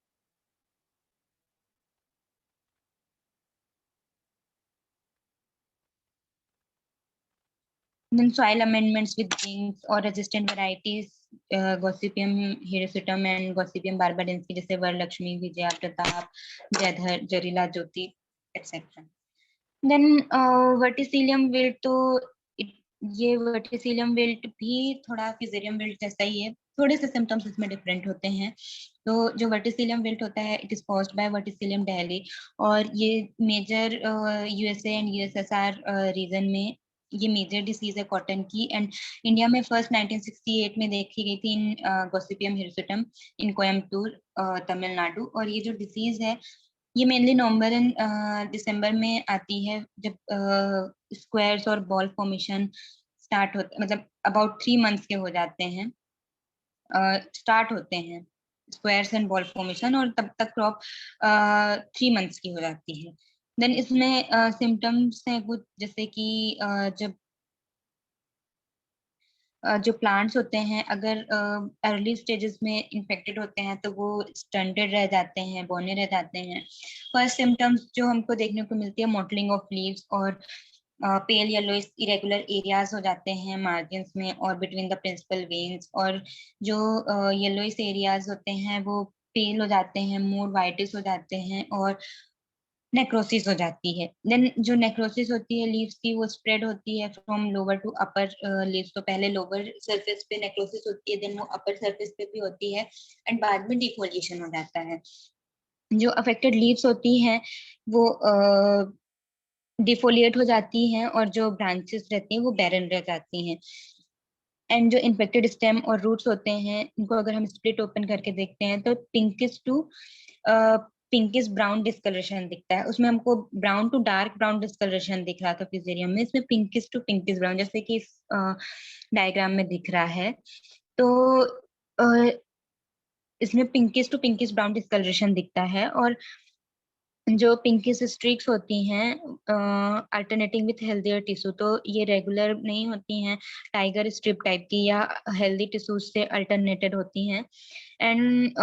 Then soil amendments with zinc or resistant varieties, Gossypium hirsutum and Gossypium barbadense, जैसे वरलक्ष्मी, विजया प्रताप, जयधर, जरीला ज्योति etc. Then verticillium wilt, तो ये वर्टिसिलियम विल्ट भी थोड़ा फिजेरियम विल्ट जैसा ही है, थोड़े से सिम्टम्स इसमें डिफरेंट होते हैं। तो जो वर्टिसिलियम विल्ट होता है it is caused by verticillium dahliae, और ये major USA and USSR region में ये मेजर डिसीज है कॉटन की। एंड इंडिया में फर्स्ट 1968 में देखी गई थी in gossypium hirsutum in Coimbatore Tamil Nadu. और ये जो डिसीज है ये मेनली नवंबर एंड दिसंबर में आती है, जब स्क्वायर्स और बॉल फॉर्मेशन स्टार्ट होते, मतलब अबाउट 3 मंथ्स के हो जाते हैं, स्टार्ट होते हैं स्क्वायर्स एंड बॉल फॉर्मेशन, और तब तक क्रॉप 3 मंथ्स की हो जाती है। देन इसमें सिम्टम्स हैं कुछ, जैसे कि जब जो प्लांट्स होते हैं अगर अर्ली स्टेजेस में इन्फेक्टेड होते हैं तो वो स्टंटेड रह जाते हैं, बौने रह जाते हैं। फर्स्ट सिम्टम्स जो हमको देखने को मिलती है मॉटलिंग ऑफ लीव्स और पेल येलोइश इरेगुलर एरियाज हो जाते हैं मार्जिन्स में और बिटवीन द प्रिंसिपल वेन्स, और जो येलोइश एरियाज होते हैं वो पेल हो जाते हैं, मोर वाइटिश हो जाते हैं और नेक्रोसिस हो जाती है। देन जो नेक्रोसिस होती है लीव्स की वो स्प्रेड होती है from lower to upper leaves. तो पहले लोअर सरफेस पे नेक्रोसिस होती है, देन वो अपर सरफेस पे भी होती है एंड बाद में डिफोलिएशन हो जाता है। जो अफेक्टेड लीव्स होती हैं वो डिफोलिएट हो जाती हैं और जो ब्रांचेस रहती हैं वो बैरन रह जाती हैं। एंड जो इन्फेक्टेड स्टेम और रूट्स होते हैं इनको अगर हम स्प्लिट ओपन करके देखते हैं तो pinkish to pinkish brown discolouration दिखता है। उसमें हमको brown to dark brown discolouration दिख रहा था फिजेरियम में, इसमें पिंकिश टू पिंकिश ब्राउन जैसे कि इस डायग्राम में दिख रहा है। तो इसमें pinkish to pinkish brown discolouration दिखता है। और जो पिंकिश स्ट्रीक्स होती हैं अल्टरनेटिंग विथ हेल्दियर टिश्यू, तो ये रेगुलर नहीं होती हैं, टाइगर स्ट्रिप टाइप की या हेल्दी टिश्यूज से अल्टरनेटेड होती हैं। एंड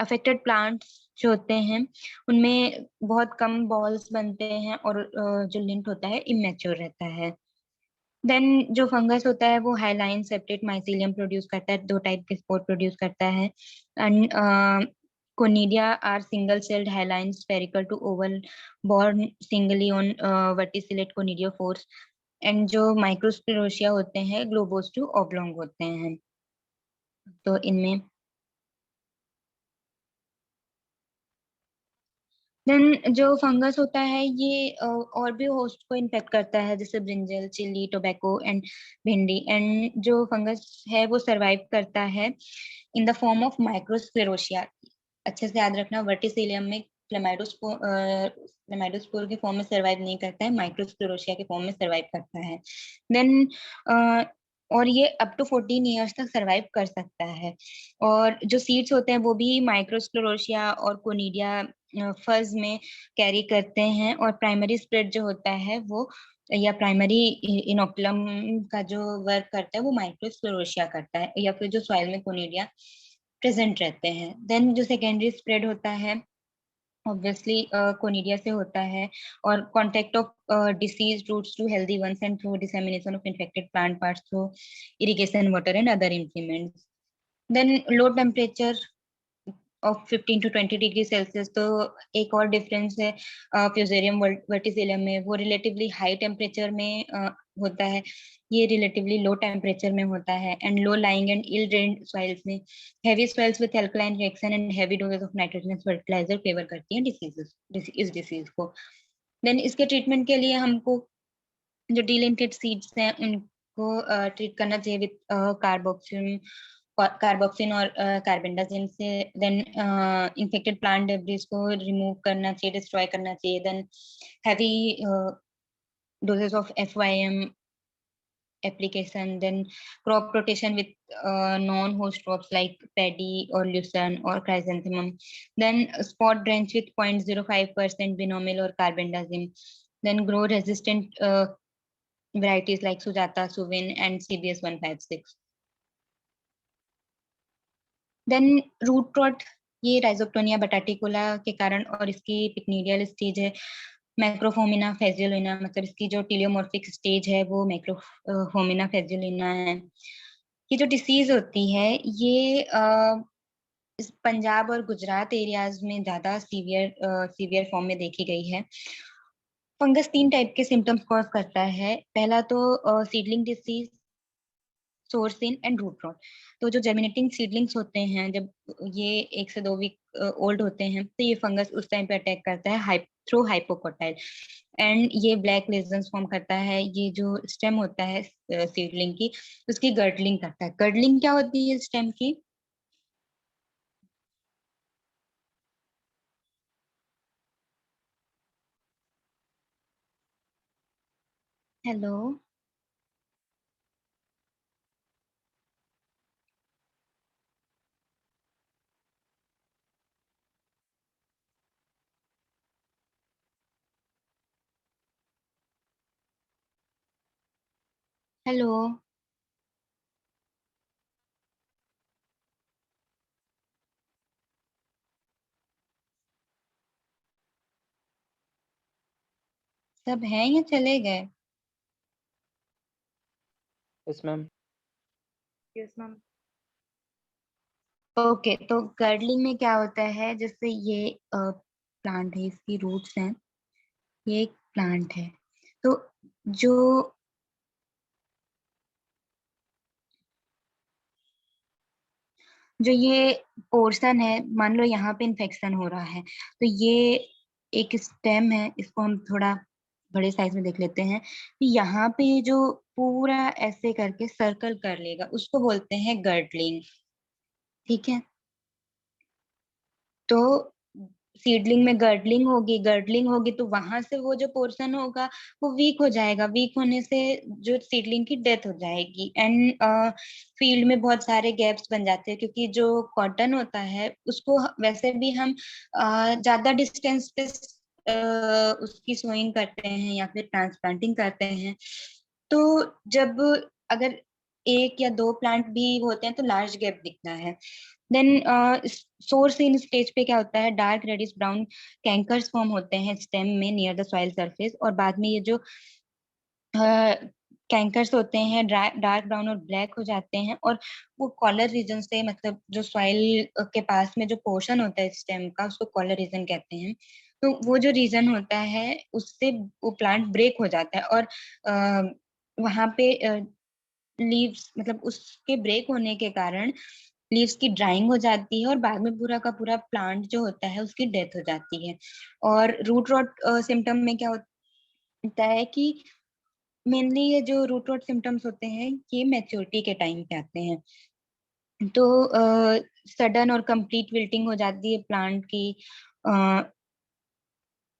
अफेक्टेड प्लांट्स जो होते हैं उनमें बहुत कम बॉल्स बनते हैं और जो लिंट होता है इमेच्योर रहता है। देन जो फंगस होता है वो हाइलाइन सेप्टेट माइसीलियम प्रोड्यूस करता है, 2 टाइप के स्पोर प्रोड्यूस करता है। And Conidia are single-celled hyaline spherical to oval borne singly on verticillate conidiophores, and जो माइक्रोस्क्लेरोसिया होते हैं ग्लोबोस टू ऑब्लोंग होते हैं। तो इनमें देन जो फंगस होता है ये और भी होस्ट को इन्फेक्ट करता है, जैसे ब्रिंजल, चिली, टोबैको एंड भिंडी। एंड जो फंगस है वो सरवाइव करता है इन द फॉर्म ऑफ माइक्रोस्क्लेरोसिया। अच्छे से याद रखना, वर्टिसिलियम में क्लेमाइडोस्पोर के फॉर्म में सरवाइव नहीं करता है, माइक्रोस्क्लेरोसिया के फॉर्म में सरवाइव करता है। देन और ये अप टू 14 ईयर्स तक सरवाइव कर सकता है। और जो सीड्स होते हैं वो भी माइक्रोस्क्लेरोसिया और कोनिडिया फज में कैरी करते हैं। और प्राइमरी स्प्रेड जो होता है वो या प्राइमरी इनोकुलम का जो वर्क करता है वो माइक्रोस्क्लेरोसिया करता है, या फिर जो सॉइल में कोनिडिया प्रेजेंट रहते हैं। देन जो सेकेंडरी स्प्रेड होता है ऑब्वियसली कोनिडिया से होता है, और contact of disease roots to healthy ones and through dissemination of infected plant parts through irrigation water and other implements. Then low temperature of 15 to 20 degree Celsius. तो एक और difference है फ्यूजेरियम वर्टिसिलियम में, वो रिलेटिवली हाई टेम्परेचर में होता है, ये रिलेटिवली लो टेम्परेचर में होता है। And low lying and ill drained soils में, heavy soils with alkaline reaction and heavy doses of nitrogenous fertiliser favour करती हैं डिसीजेस, इस डिसीज को। देन इसके ट्रीटमेंट के लिए हमको जो डिलिंटेड सीड्स हैं उनको ट्रीट करना चाहिए विद कार्बोक्सिन और कार्बेंडाजिम से। देन इन्फेक्टेड प्लांट डेब्रिस को रिमूव करना चाहिए, डिस्ट्रॉय करना चाहिए। Then heavy doses of FYM application. Then crop rotation with non-host crops like paddy or lucerne or chrysanthemum. Then spot drench with 0.05% binomial or carbendazim. Then grow resistant varieties like Sujata, Suvin and CBS 156. Then root rot, ये Rhizoctonia bataticola के कारण और इसकी पिक्नीडियल stage है मैक्रोफोमिना फेजियोलिना, मतलब इसकी जो टीलियोमॉर्फिक stage है वो मैक्रोफोमिना फेजियोलिना है। ये जो डिसीज होती है ये इस पंजाब और गुजरात एरियाज में ज्यादा सीवियर फॉर्म में देखी गई है। फंगस 3 टाइप के सिम्टम्स कॉज करता है। पहला तो सीडलिंग डिसीज, सोर्सिन एंड रूट रॉट। तो जो जर्मिनेटिंग सीडलिंग्स होते हैं, जब ये 1 से 2 वीक ओल्ड होते हैं, तो ये फंगस उस टाइम पे अटैक करता है थ्रू हाइपोकोटाइल, एंड ये ब्लैक लेजन्स फॉर्म करता है। ये जो स्टेम होता है सीडलिंग की, उसकी गर्डलिंग करता है। गर्डलिंग क्या होती है स्टेम की? हेलो, हेलो, सब हैं या चले गए? Yes, ma'am. Yes ma'am. Okay, तो गर्डलिंग में क्या होता है, जैसे ये प्लांट है, इसकी रूट्स हैं, ये एक प्लांट है, तो जो जो ये पोर्शन है, मान लो यहाँ पे इन्फेक्शन हो रहा है, तो ये एक स्टेम है, इसको हम थोड़ा बड़े साइज में देख लेते हैं। तो यहाँ पे ये जो पूरा ऐसे करके सर्कल कर लेगा, उसको बोलते हैं गर्डलिंग। ठीक है, तो सीडलिंग में गर्डलिंग होगी तो वहां से वो जो पोर्शन होगा वो वीक हो जाएगा, वीक होने से जो सीडलिंग की डेथ हो जाएगी। एंड फील्ड में बहुत सारे गैप्स बन जाते हैं, क्योंकि जो कॉटन होता है उसको वैसे भी हम ज्यादा डिस्टेंस पे उसकी सोइंग करते हैं या फिर ट्रांसप्लांटिंग करते हैं। तो जब अगर एक या दो प्लांट भी होते हैं तो लार्ज गैप दिखता है। देन सोर्स इन स्टेज पे क्या होता है, डार्क रेडिश ब्राउन कैंकर्स फॉर्म होते हैं स्टेम में नियर द सॉइल सरफेस, और बाद में ये जो कैंकर्स होते हैं डार्क ब्राउन और ब्लैक हो जाते हैं, और वो कॉलर रीजन से, मतलब जो सॉइल के पास में जो पोर्शन होता है स्टेम का, उसको कॉलर रीजन कहते हैं। तो वो जो रीजन होता है उससे वो प्लांट ब्रेक हो जाता है, और वहां पे लीव्स, मतलब उसके ब्रेक होने के कारण लीव्स की ड्राइंग हो जाती है, और बाद में पूरा का पूरा प्लांट जो होता है उसकी डेथ हो जाती है। और रूट रॉट सिम्टम में क्या होता है कि मेनली ये जो रूट रॉट सिम्टम्स होते हैं ये मैच्योरिटी के टाइम पे आते हैं। तो सडन और कंप्लीट विल्टिंग हो जाती है प्लांट की,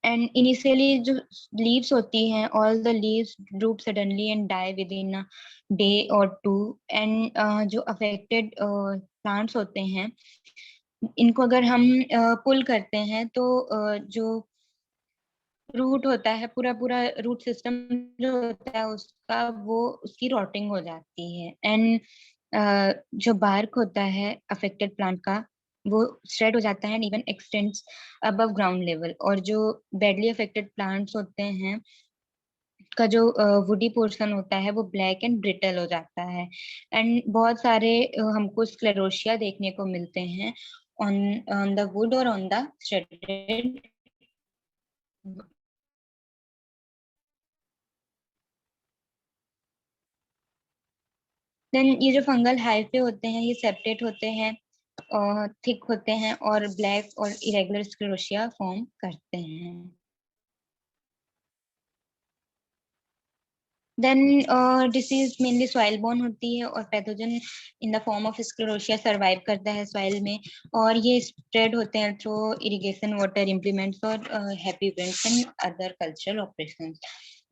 एंड इनिशियली जो लीव्स होती हैं, all the leaves droop suddenly and die within a day or two. And जो अफेक्टेड प्लांट्स होते हैं, इनको अगर हम पुल करते हैं तो जो रूट होता है, पूरा पूरा रूट सिस्टम जो होता है उसका, वो उसकी रॉटिंग हो जाती है। एंड जो बार्क होता है अफेक्टेड प्लांट का वो श्रेड हो जाता है, even x tends above ground level. और जो बैडली अफेक्टेड प्लांट्स होते हैं का जो वुडी पोर्शन होता है वो ब्लैक एंड ब्रिटल हो जाता है। एंड बहुत सारे हमको स्क्लेरोशिया देखने को मिलते हैं ऑन ऑन द वुड और ऑन द श्रेडेड। देन ये जो फंगल हाइफे होते हैं ये सेपरेट होते हैं और थिक होते हैं और ब्लैक और इरेगुलर स्क्लेरोशिया फॉर्म करते हैं। Then disease mainly soil borne होती है और pathogen in the form of sclerotia survive करता है सॉइल में। और ये स्प्रेड होते हैं थ्रू इरिगेशन वाटर इम्प्लीमेंट्स और happy winds and other cultural operations.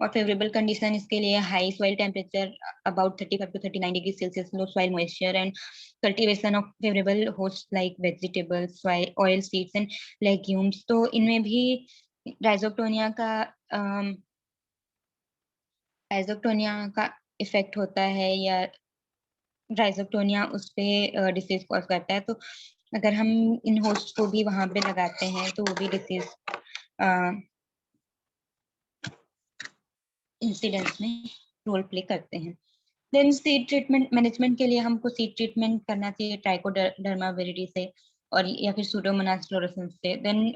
और फेवरेबल कंडीशन इसके लिए high soil temperature about 35 to 39 degree Celsius, low soil moisture and cultivation of favourable host like vegetables, oil seeds and legumes. तो इनमें भी Rhizoctonia का Rhizoctonia का effect होता है या राइजोक्टोनिया उस पे डिसीज कॉज करता है। तो अगर हम इन होस्ट को भी वहां पे लगाते हैं तो वो भी डिसीज इंसिडेंट्स में रोल प्ले करते हैं। देन सीड ट्रीटमेंट मैनेजमेंट के लिए हमको सीड ट्रीटमेंट करना चाहिए ट्राइकोडर्मा विरिडी से और या फिर सूडोमोनास फ्लोरेसेंस से। देन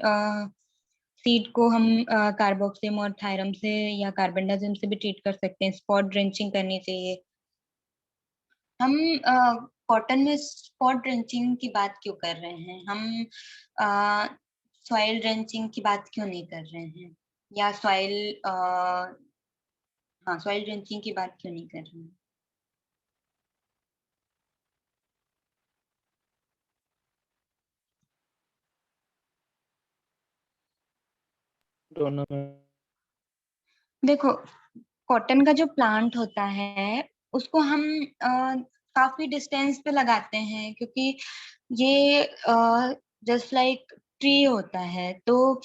सीड को हम कार्बोक्सिम और थायरम से या कार्बेंडाजिम से भी ट्रीट कर सकते हैं। स्पॉट ड्रेंचिंग करनी चाहिए। हम कॉटन में स्पॉट ड्रेंचिंग की बात क्यों कर रहे हैं? हम सॉइल ड्रेंचिंग की बात क्यों नहीं कर रहे हैं? या हाँ, सॉइल ड्रेंचिंग की बात क्यों नहीं कर रहे हैं? Don't know, ma'am. देखो, कॉटन का जो प्लांट होता है उसको हम काफी डिस्टेंस पे लगाते हैं क्योंकि ये जस्ट लाइक ट्री होता है। तो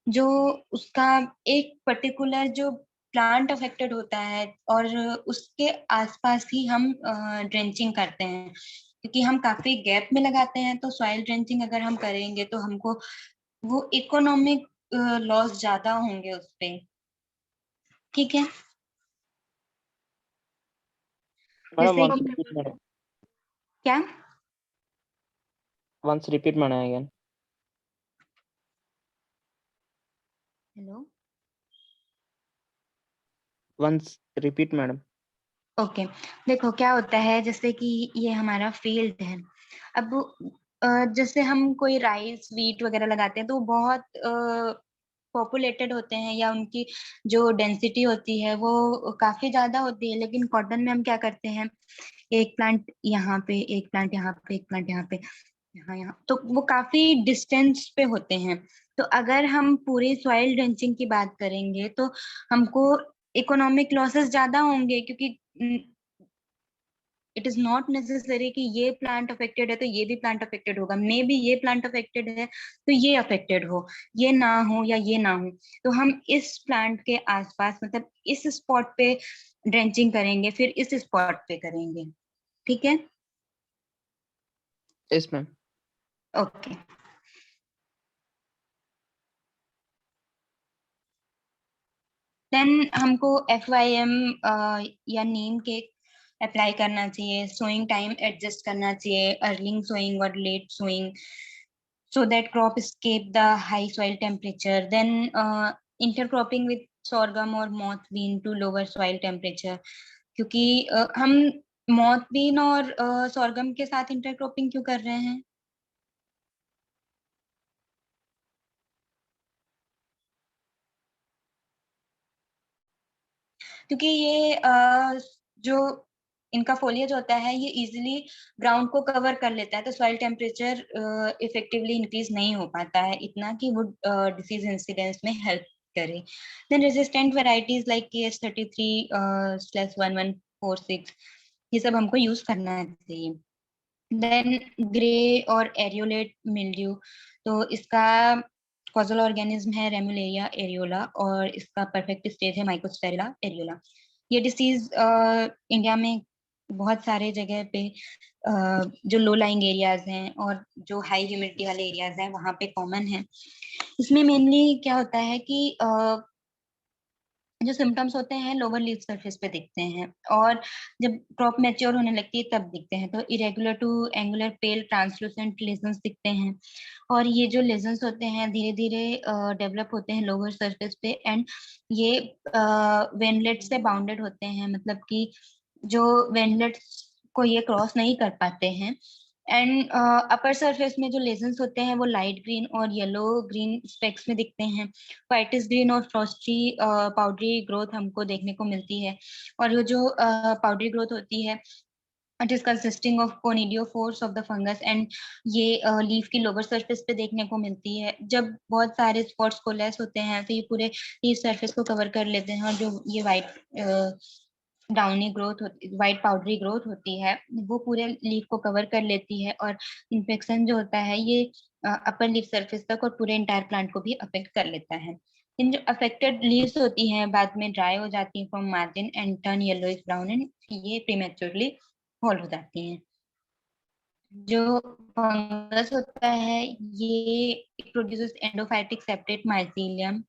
जो उसका एक पर्टिकुलर जो प्लांट अफेक्टेड होता है और उसके आसपास ही हम ड्रेंचिंग करते हैं क्योंकि हम काफी गैप में लगाते हैं। तो सॉइल ड्रेंचिंग अगर हम करेंगे तो हमको वो इकोनॉमिक लॉस ज्यादा होंगे उस पे। ठीक है। Madam, जैसे once कि repeat, madam. क्या? Once repeat, madam, again. Hello. Once repeat, madam. Okay. देखो क्या होता है, जैसे कि ये हमारा फील्ड है। अब जैसे हम कोई राइस वीट वगैरह लगाते हैं तो वो बहुत पॉपुलेटेड होते हैं या उनकी जो डेंसिटी होती है वो काफी ज्यादा होती है। लेकिन कॉटन में हम क्या करते हैं, एक प्लांट यहाँ पे, एक प्लांट यहाँ पे, एक प्लांट यहाँ पे, यहाँ यहाँ, तो वो काफी डिस्टेंस पे होते हैं। तो अगर हम पूरी सॉइल ड्रेंचिंग की बात करेंगे तो हमको इकोनॉमिक लॉसेस ज्यादा होंगे क्योंकि इट इज नॉट नेसेसरी कि ये प्लांट अफेक्टेड है तो ये भी प्लांट अफेक्टेड होगा। मे बी ये प्लांट अफेक्टेड है तो ये अफेक्टेड हो, ये ना हो या ये ना हो। तो हम इस प्लांट के आसपास मतलब इस स्पॉट पे ड्रेंचिंग करेंगे, फिर इस स्पॉट पे करेंगे। ठीक है। Yes, ma'am. ओके। देन हमको FYM या नीम केक अप्लाई करना चाहिए। सोइंग टाइम एडजस्ट करना चाहिए, अर्लिंग सोइंग और late sowing, so that crop escape the high soil temperature. Then intercropping with sorghum or moth bean to lower soil temperature, क्योंकि हम moth bean और sorghum के साथ intercropping क्यों कर रहे हैं? क्योंकि ये जो इनका फोलियज होता है ये इजिली ग्राउंड को कवर कर लेता है, तो सॉइल टेम्परेचर इफेक्टिवली इंक्रीज नहीं हो पाता है इतना कि वो डिसीज इंसिडेंस में हेल्प करे। Then resistant varieties like KS33/1146 ये सब हमको यूज करना चाहिए। देन ग्रे और एरियोलेट मिल्ड्यू, तो इसका कॉजल ऑर्गेनिज्म है रेमुलेरिया एरियोला और इसका परफेक्ट स्टेज है माइकोस्टेरिला एरियोला। ये डिसीज इंडिया में बहुत सारे जगह पे जो लो लाइंग एरियाज हैं और जो हाई ह्यूमिडिटी वाले एरियाज हैं वहाँ पे कॉमन है। इसमें मेनली क्या होता है कि जो सिम्टम्स होते हैं लोअर लीफ सरफेस पे दिखते हैं, और जब क्रॉप मैच्योर होने लगती है तब दिखते हैं। तो irregular to angular pale translucent lesions दिखते हैं, और ये जो लेजन्स होते हैं धीरे धीरे डेवलप होते हैं लोअर सरफेस पे, एंड ये वेनलेट से बाउंडेड होते हैं, मतलब कि जो वेनलेट्स को ये क्रॉस नहीं कर पाते हैं। एंड अपर सरफेस में जो लेजन्स होते हैं वो लाइट ग्रीन और येलो ग्रीन स्पेक्स में दिखते हैं। वाइटिस ग्रीन और फ्रॉस्टी पाउडरी ग्रोथ हमको देखने को मिलती है। और वो जो पाउडरी ग्रोथ होती है, it is consisting of कोनिडियोफोर्स of the fungus, and ये लीफ की लोअर सरफेस पे देखने को मिलती है। जब बहुत सारे स्पॉट्स कोलेस होते हैं तो ये पूरे लीफ सरफेस को कवर कर लेते हैं, और जो ये वाइट डाउनी ग्रोथ होती, वाइट पाउडरी ग्रोथ होती है, वो पूरे लीफ को कवर कर लेती है, और इन्फेक्शन जो होता है ये अपर लीफ सरफेस तक और पूरे इंटायर प्लांट को भी अफेक्ट कर लेता है। इन जो अफेक्टेड लीव्स होती हैं बाद में ड्राई हो जाती हैं from margin and turn yellowish brown, and ये प्रीमेच्योरली फॉल हो जाती हैं। जो फंगस होता है ये produces endophytic septate mycelium.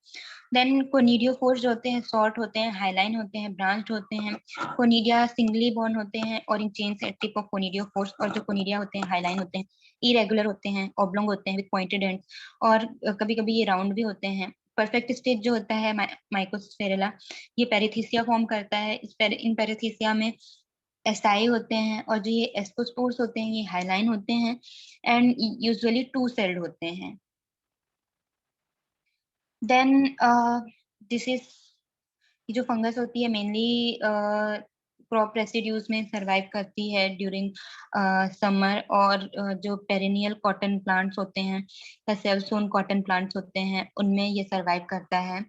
Then conidiophores जो होते हैं शॉर्ट होते हैं, हाईलाइन होते हैं, ब्रांच्ड होते हैं। कोनिडिया सिंगली बॉर्न होते हैं और in chain set tip of conidiophores, और जो कोनिडिया होते हैं हाईलाइन होते हैं, इरेगुलर होते हैं, ऑब्लोंग होते हैं विद पॉइंटेड एंड्स, और कभी कभी ये राउंड भी होते हैं। परफेक्ट स्टेज जो होता है माइकोस्फेरेला, ये पेरिथीसिया फॉर्म करता है। इन पेरिथीसिया में एसाई होते हैं, और जो ये एस्कोस्पोर्स होते हैं ये हाईलाइन होते हैं, एंड यूजुअली टू सेल्ड होते हैं। देन दिस इज, ये जो फंगस होती है मेनली क्रॉप रेसिड्यूज में सरवाइव करती है ड्यूरिंग समर, और जो पेरिनियल कॉटन प्लांट्स होते हैं या सेल्फ सोन कॉटन प्लांट्स होते हैं उनमें ये सरवाइव करता है।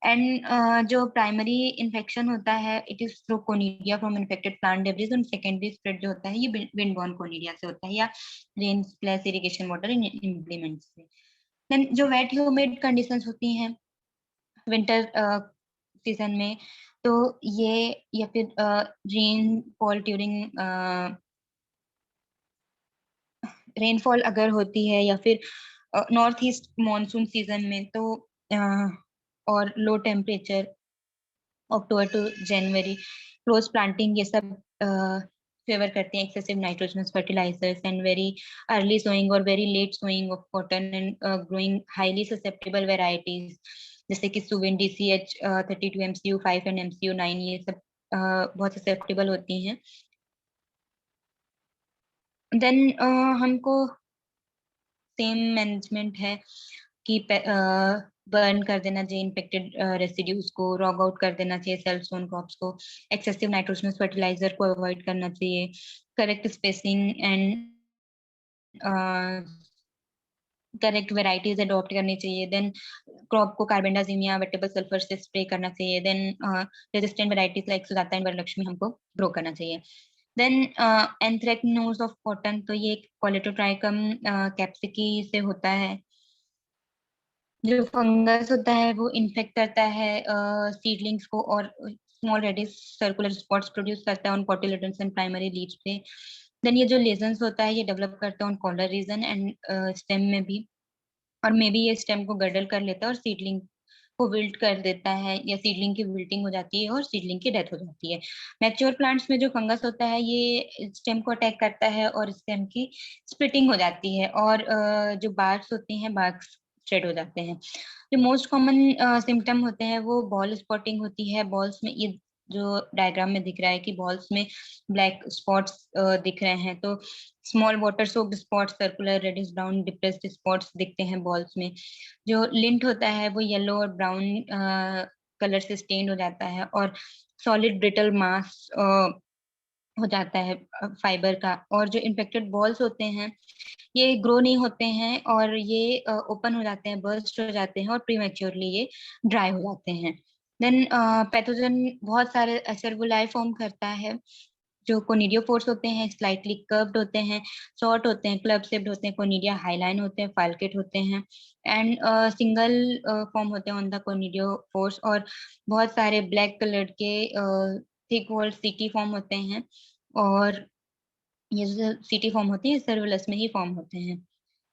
एंड जो प्राइमरी इन्फेक्शन होता है it is through conidia from infected plant debris, और सेकेंडरी स्प्रेड जो होता है ये विंड बॉर्न कोनिडिया से होता है, या rain splash irrigation water in implement से। देन जो वेट ह्यूमिड कंडीशंस होती हैं विंटर सीजन में, तो ये, या फिर रेन फॉल ड्यूरिंग रेनफॉल अगर होती है, या फिर नॉर्थ ईस्ट मॉनसून सीजन में, तो और low temperature October to January, close planting, ये सब फेवर करते हैं excessive nitrogenous fertilizers, and very early sowing और very late sowing of cotton, and growing highly susceptible varieties जैसे कि Suvin DCH 32 MCU 5 and MCU 9, ये सब बहुत ससेप्टेबल होती हैं। देन हमको सेम मैनेजमेंट है कि बर्न कर देना चाहिए इन्फेक्टेड रेसिड्यूज को, रॉग आउट कर देना चाहिए सेल्फ सोन क्रॉप्स को, एक्सेसिव नाइट्रोजनस फर्टिलाइजर को अवॉइड करना चाहिए, correct spacing and correct varieties adopt करनी चाहिए। देन क्रॉप को कार्बेंडाजिम या वेटेबल सल्फर से स्प्रे करना चाहिए। Then resistant varieties like Sujata and Varalakshmi हमको ग्रो करना चाहिए। देन एंथ्रेक्नोज ऑफ कॉटन, तो ये कॉलेटोट्राइकम कैप्सिकी से होता है। जो फंगस होता है वो इन्फेक्ट करता है सीडलिंग्स को, और small reddish circular spots produce करता है on cotyledons and primary leaves पे। देन ये जो लेजन्स होता है ये डेवलप करता है on collar region and stem में भी, और मे बी ये स्टेम को गर्डल कर लेता है और सीडलिंग को विल्ट कर देता है, या सीडलिंग की विल्टिंग हो जाती है और सीडलिंग की डेथ हो जाती है। मैच्योर प्लांट्स में जो फंगस होता है ये स्टेम को अटैक करता है और स्टेम की स्प्लिटिंग हो जाती है, और जो बार्क्स होती हैं बार्क्स शेड हो जाते हैं। जो मोस्ट कॉमन सिम्टम होते हैं वो बॉल स्पॉटिंग होती है। बॉल्स में ये जो डायग्राम में दिख रहा है कि बॉल्स में ब्लैक स्पॉट्स दिख रहे हैं, तो small water soaked spots, circular reddish brown depressed spots दिखते हैं बॉल्स में। जो लिंट होता है वो येलो और ब्राउन कलर से स्टेन हो जाता है, और सॉलिड ब्रिटल मास हो जाता है फाइबर का। और जो इन्फेक्टेड बॉल्स होते हैं ये ग्रो नहीं होते हैं, और ये ओपन हो जाते हैं, बर्स्ट हो जाते हैं, और प्रीमेच्योरली ये ड्राई हो जाते हैं। देन पैथोजन बहुत सारे एसेरबुलाई फॉर्म करता है। जो कोनिडियोफोर्स होते हैं स्लाइटली कर्व्ड होते हैं, शॉर्ट होते हैं, क्लब शेप्ड होते हैं, कोनिडिया हाईलाइन होते हैं, फाल्केट होते हैं, एंड सिंगल फॉर्म होते हैं ऑन द कोनिडियोफोर्स। और बहुत सारे ब्लैक कलर के थिक वॉल सिटी फॉर्म होते हैं और ये जो सीटी फॉर्म होते हैं सर्वलस में ही फॉर्म होते हैं।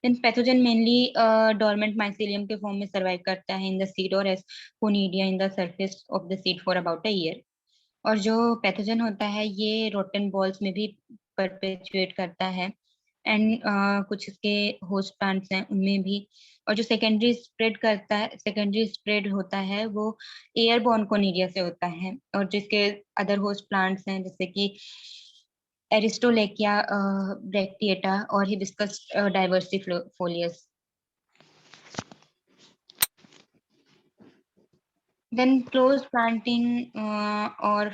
Then pathogen mainly dormant mycelium के फॉर्म में सर्वाइव करता है इन द सीड और as conidia in the surface of the seed for about a year. और जो पैथोजन होता है ये रोटन बॉल्स में भी परपेचुएट करता है एंड कुछ इसके होस्ट प्लांट्स हैं उनमें भी। और जो सेकेंडरी स्प्रेड होता है वो एयरबॉर्न कोनिडिया से होता है। और जिसके अदर होस्ट प्लांट्स हैं जैसे कि एरिस्टोलेकिया ब्रैक्टिएटा और Hibiscus diversifolius. Then close planting और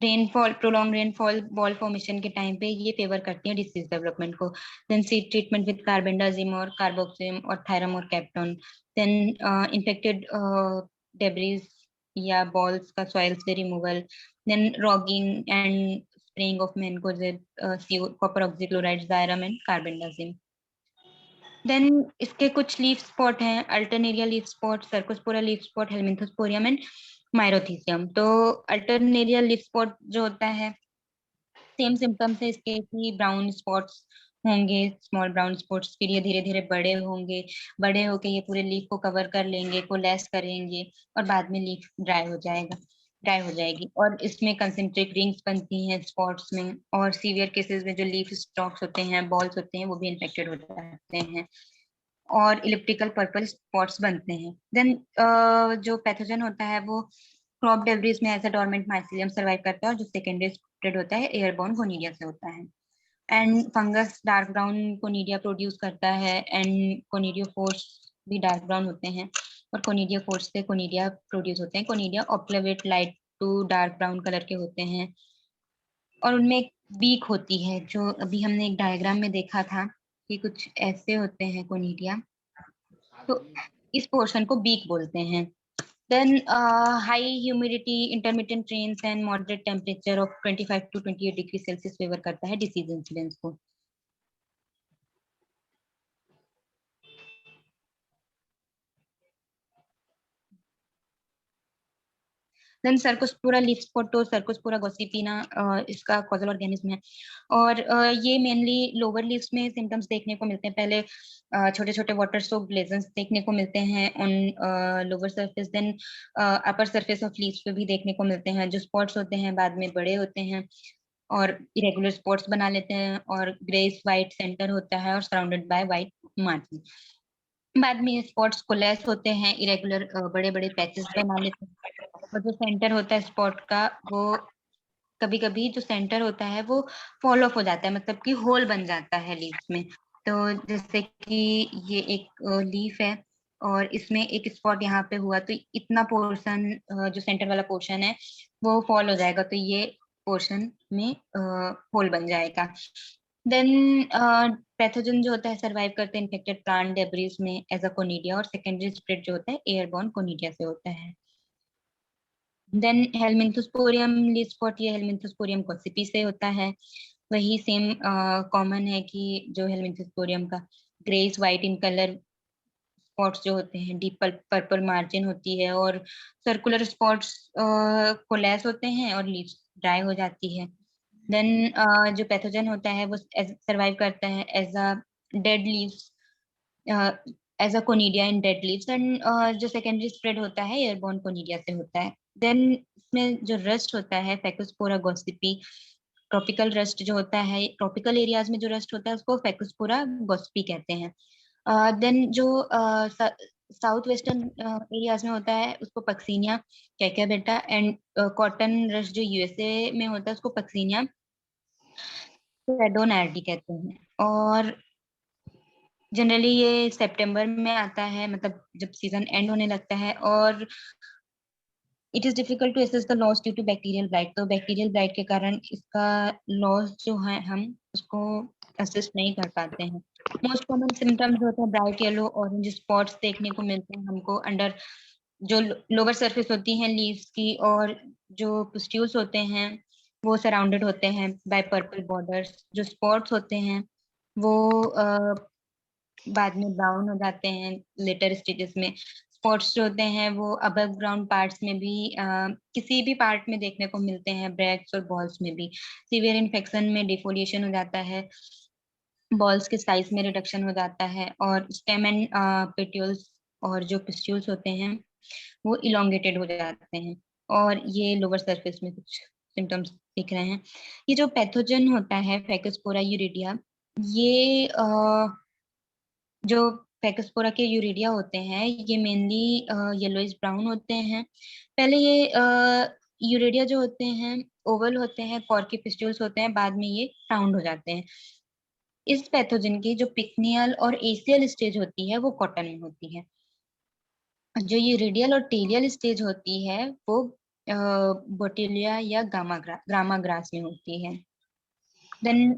rainfall prolong rainfall boll formation के टाइम पे ये फेवर करती है डिसीज डेवलपमेंट को। Then seed treatment with carbendazim और कार्बोक्सिम और थायरम और कैप्टोन। देन इन्फेक्टेड डेब्रीज या बॉल्स का सॉइल से removal. Then roguing and spraying of mancozeb copper oxychloride ziram and carbendazim. Then इसके कुछ लीफ स्पॉट हैं Alternaria leaf spot Cercospora leaf spot Helminthosporium and माइरोथीसियम। तो Alternaria leaf spot जो होता है सेम सिम्टम्स है इसके कि ब्राउन स्पॉट्स होंगे स्मॉल ब्राउन स्पॉट्स फिर ये धीरे धीरे बड़े होंगे बड़े होके ये पूरे लीफ को कवर कर लेंगे कोलेस करेंगे और बाद में लीफ ड्राई हो जाएगी। और इसमें कंसेंट्रिक रिंग्स बनती हैं स्पॉट्स में और सीवियर केसेस में जो लीफ स्टॉक्स होते हैं बॉल्स होते हैं वो भी इन्फेक्टेड हो जाते हैं और इलिप्टिकल पर्पल स्पॉट्स बनते हैं। देन जो पैथोजन होता है वो क्रॉप डेब्रिज में as a dormant mycelium survive करता है और जो सेकेंडरी स्प्रेड होता है एयरबॉर्न कोनिडिया से होता है। And fungus dark brown conidia produce करता है एंड कोनिडियोफोर्स भी डार्क ब्राउन होते हैं और कोनिडियोफोर्स से कोनिडिया प्रोड्यूस होते हैं। Conidia obclavate light to dark brown colour के होते हैं और उनमें एक बीक होती है जो अभी हमने एक डायग्राम में देखा था कि कुछ ऐसे होते हैं कोनिडिया। तो इस पोर्शन को बीक बोलते हैं। Then high humidity intermittent rains and moderate temperature of 25 to 28 degree Celsius favour करता है डिसीज इंसिडेंस को। देन सर्कोस्पोरा लीफ स्पॉट तो सर्कोस्पोरा गॉसिपिना इसका कॉजल ऑर्गेनिज्म है और ये मेनली लोअर लीव्स में सिम्टम्स देखने को मिलते हैं। पहले छोटे छोटे वाटर सोक्ड लेजन्स देखने को मिलते हैं on lower surface. Then upper surface of leaves पे भी देखने को मिलते हैं। जो स्पॉट्स होते हैं बाद में बड़े होते हैं और इरेगुलर स्पॉट्स बना लेते हैं और ग्रेस वाइट सेंटर होता है और सराउंडेड बाय वाइट मार्जिन। बाद में स्पॉट्स कोलेस होते हैं इरेगुलर बड़े बड़े पैचेस बना लेते हैं और जो सेंटर होता है स्पॉट का वो कभी कभी जो सेंटर होता है वो फॉल ऑफ हो जाता है मतलब कि होल बन जाता है लीव्स में। तो जैसे कि ये एक लीफ है और इसमें एक स्पॉट यहाँ पे हुआ तो इतना पोर्शन जो सेंटर वाला पोर्शन है वो फॉल हो जाएगा तो ये पोर्शन में होल बन जाएगा। देन पैथोजन जो होता है सरवाइव करते हैं इन्फेक्टेड प्लांट डेब्रीज में एज अ कोनिडिया और सेकेंडरी स्प्रेड जो होता है एयरबॉर्न कोनिडिया से होता है। देन हेलमिंथोस्पोरियम लीफ स्पॉट ये हेलमिंथोस्पोरियम गॉसिपी से होता है। वही सेम कॉमन है कि जो हेलमिंथोस्पोरियम का grace white in colour spots जो होते हैं डीप पर्पल मार्जिन होती है और सर्कुलर स्पॉट्स कोलेस होते हैं और लीव्स ड्राई हो जाती है। देन जो पैथोजन होता है वो सरवाइव करता है as a dead leaves as a conidia in dead leaves and जो सेकेंडरी स्प्रेड होता है एयरबॉर्न कोनिडिया से होता है। देन इसमें जो रस्ट होता है फेकोस्पोरा गॉसिपी ट्रॉपिकल रस्ट जो होता है ट्रॉपिकल एरियाज में जो रस्ट होता है उसको फेकोस्पोरा गॉसिपी कहते हैं। देन जो साउथ वेस्टर्न एरियाज में होता है उसको पक्सीनिया क्या बेटा एंड कॉटन रस्ट जो यूएसए में होता है उसको पक्सीनिया सेडोनार्डी कहते हैं। और जनरली ये सितंबर में आता है मतलब जब सीजन एंड होने लगता है और it is difficult to assess the loss due to bacterial blight. तो बैक्टीरियल ब्लाइट के कारण इसका लॉस जो है हम उसको असिस्ट नहीं कर पाते हैं। मोस्ट कॉमन सिम्टम्स होते हैं ब्राइट येलो ऑरेंज स्पॉट्स देखने को मिलते हैं हमको अंडर जो लोअर सरफेस होती हैं लीव्स की और जो पुस्ट्यूल्स होते हैं वो सराउंडेड होते हैं बाय पर्पल बॉर्डर्स। जो स्पॉट्स होते हैं वो बाद में ब्राउन हो जाते हैं लेटर स्टेजेस में। स्पॉट्स जो होते हैं वो अबव ग्राउंड पार्ट्स में भी किसी भी पार्ट में देखने को मिलते हैं, ब्रैक्ट्स और बॉल्स में भी। सीवियर इन्फेक्शन में डिफोलिएशन हो जाता है, बॉल्स के साइज में रिडक्शन हो जाता है, और स्टेम एंड पेट्यूल्स और जो पिस्ट्यूल्स होते हैं वो इलोंगेटेड हो जाते हैं। और ये लोअर सरफेस में कुछ सिम्टम्स दिख रहे हैं। ये जो पैथोजन होता है फैकोस्पोरा यूरिडिया, ये जो फैकोस्पोरा के यूरिडिया होते हैं ये मेनली येलोइश ब्राउन होते हैं। पहले ये यूरिडिया जो होते हैं ओवल होते हैं, कॉर्की पिस्ट्यूल्स होते हैं, बाद में ये राउंड हो जाते हैं। इस पैथोजन की जो पिक्नियल और एसियल स्टेज होती है वो कॉटन में होती है। जो ये रेडियल और टेलियल स्टेज होती है वो बोटेलिया या ग्रामा ग्रास में होती है। देन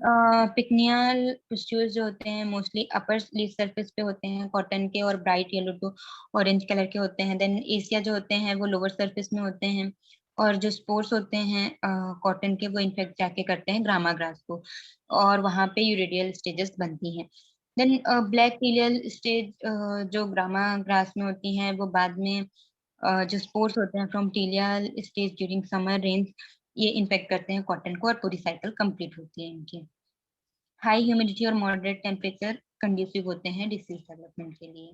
पिक्नियल पुस्ट्यूल्स जो होते हैं मोस्टली अपर लीफ सरफेस पे होते हैं, कॉटन के, और bright yellow to orange colour के होते हैं। देन एसिया जो होते हैं वो लोअर सरफेस में होते हैं, और जो स्पोर्स होते हैं कॉटन के वो इन्फेक्ट जाके करते हैं ग्रामा ग्रास को, और वहां पे यूरिडियल स्टेजेस बनती हैं। देन ब्लैक टीलियल स्टेज जो ग्रामा ग्रास में होती हैं वो बाद में जो स्पोर्स होते हैं from telial stage during summer rains, ये इन्फेक्ट करते हैं कॉटन को, और पूरी साइकिल कंप्लीट होती है इनकी। हाई ह्यूमिडिटी और मॉडरेट टेम्परेचर कंड्यूसिव होते हैं डिसीज डेवलपमेंट के लिए।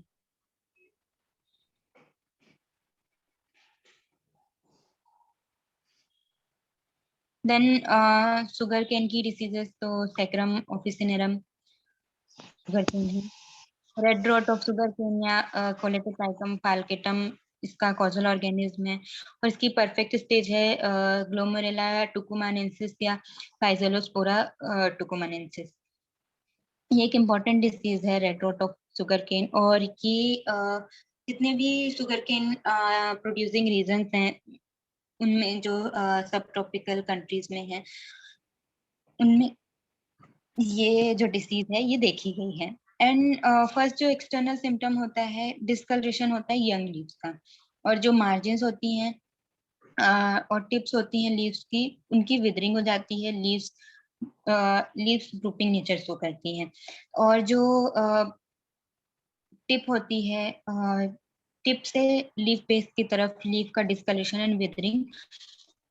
देन शुगर केन की डिसीजेस तो सैकरम ऑफिसिनेरम शुगर केन है। Red rot of sugar cane या कोलेटोट्राइकम फाल्केटम इसका कॉजल ऑर्गेनिज्म है, और इसकी परफेक्ट स्टेज है ग्लोमेरुला टुकुमानेंसिस या फाइजेलोस्पोरा टुकुमानेंसिस। ये एक इम्पॉर्टेंट डिसीज है red rot of sugar cane, और ये जितने भी शुगर केन प्रोड्यूसिंग रीजन्स हैं उनमें जो सब ट्रॉपिकल कंट्रीज में है उनमें ये जो डिसीज है ये देखी गई है। एंड फर्स्ट जो एक्सटर्नल सिम्टम होता है डिस्कलरेशन होता है यंग लीव्स का, और जो मार्जिन्स होती हैं और टिप्स होती हैं लीव्स की उनकी विदरिंग हो जाती है, लीव्स ग्रुपिंग नेचर शो करती हैं। और जो टिप होती है टिप से लीफ बेस की तरफ लीफ का डिस्कलेशन एंड विदरिंग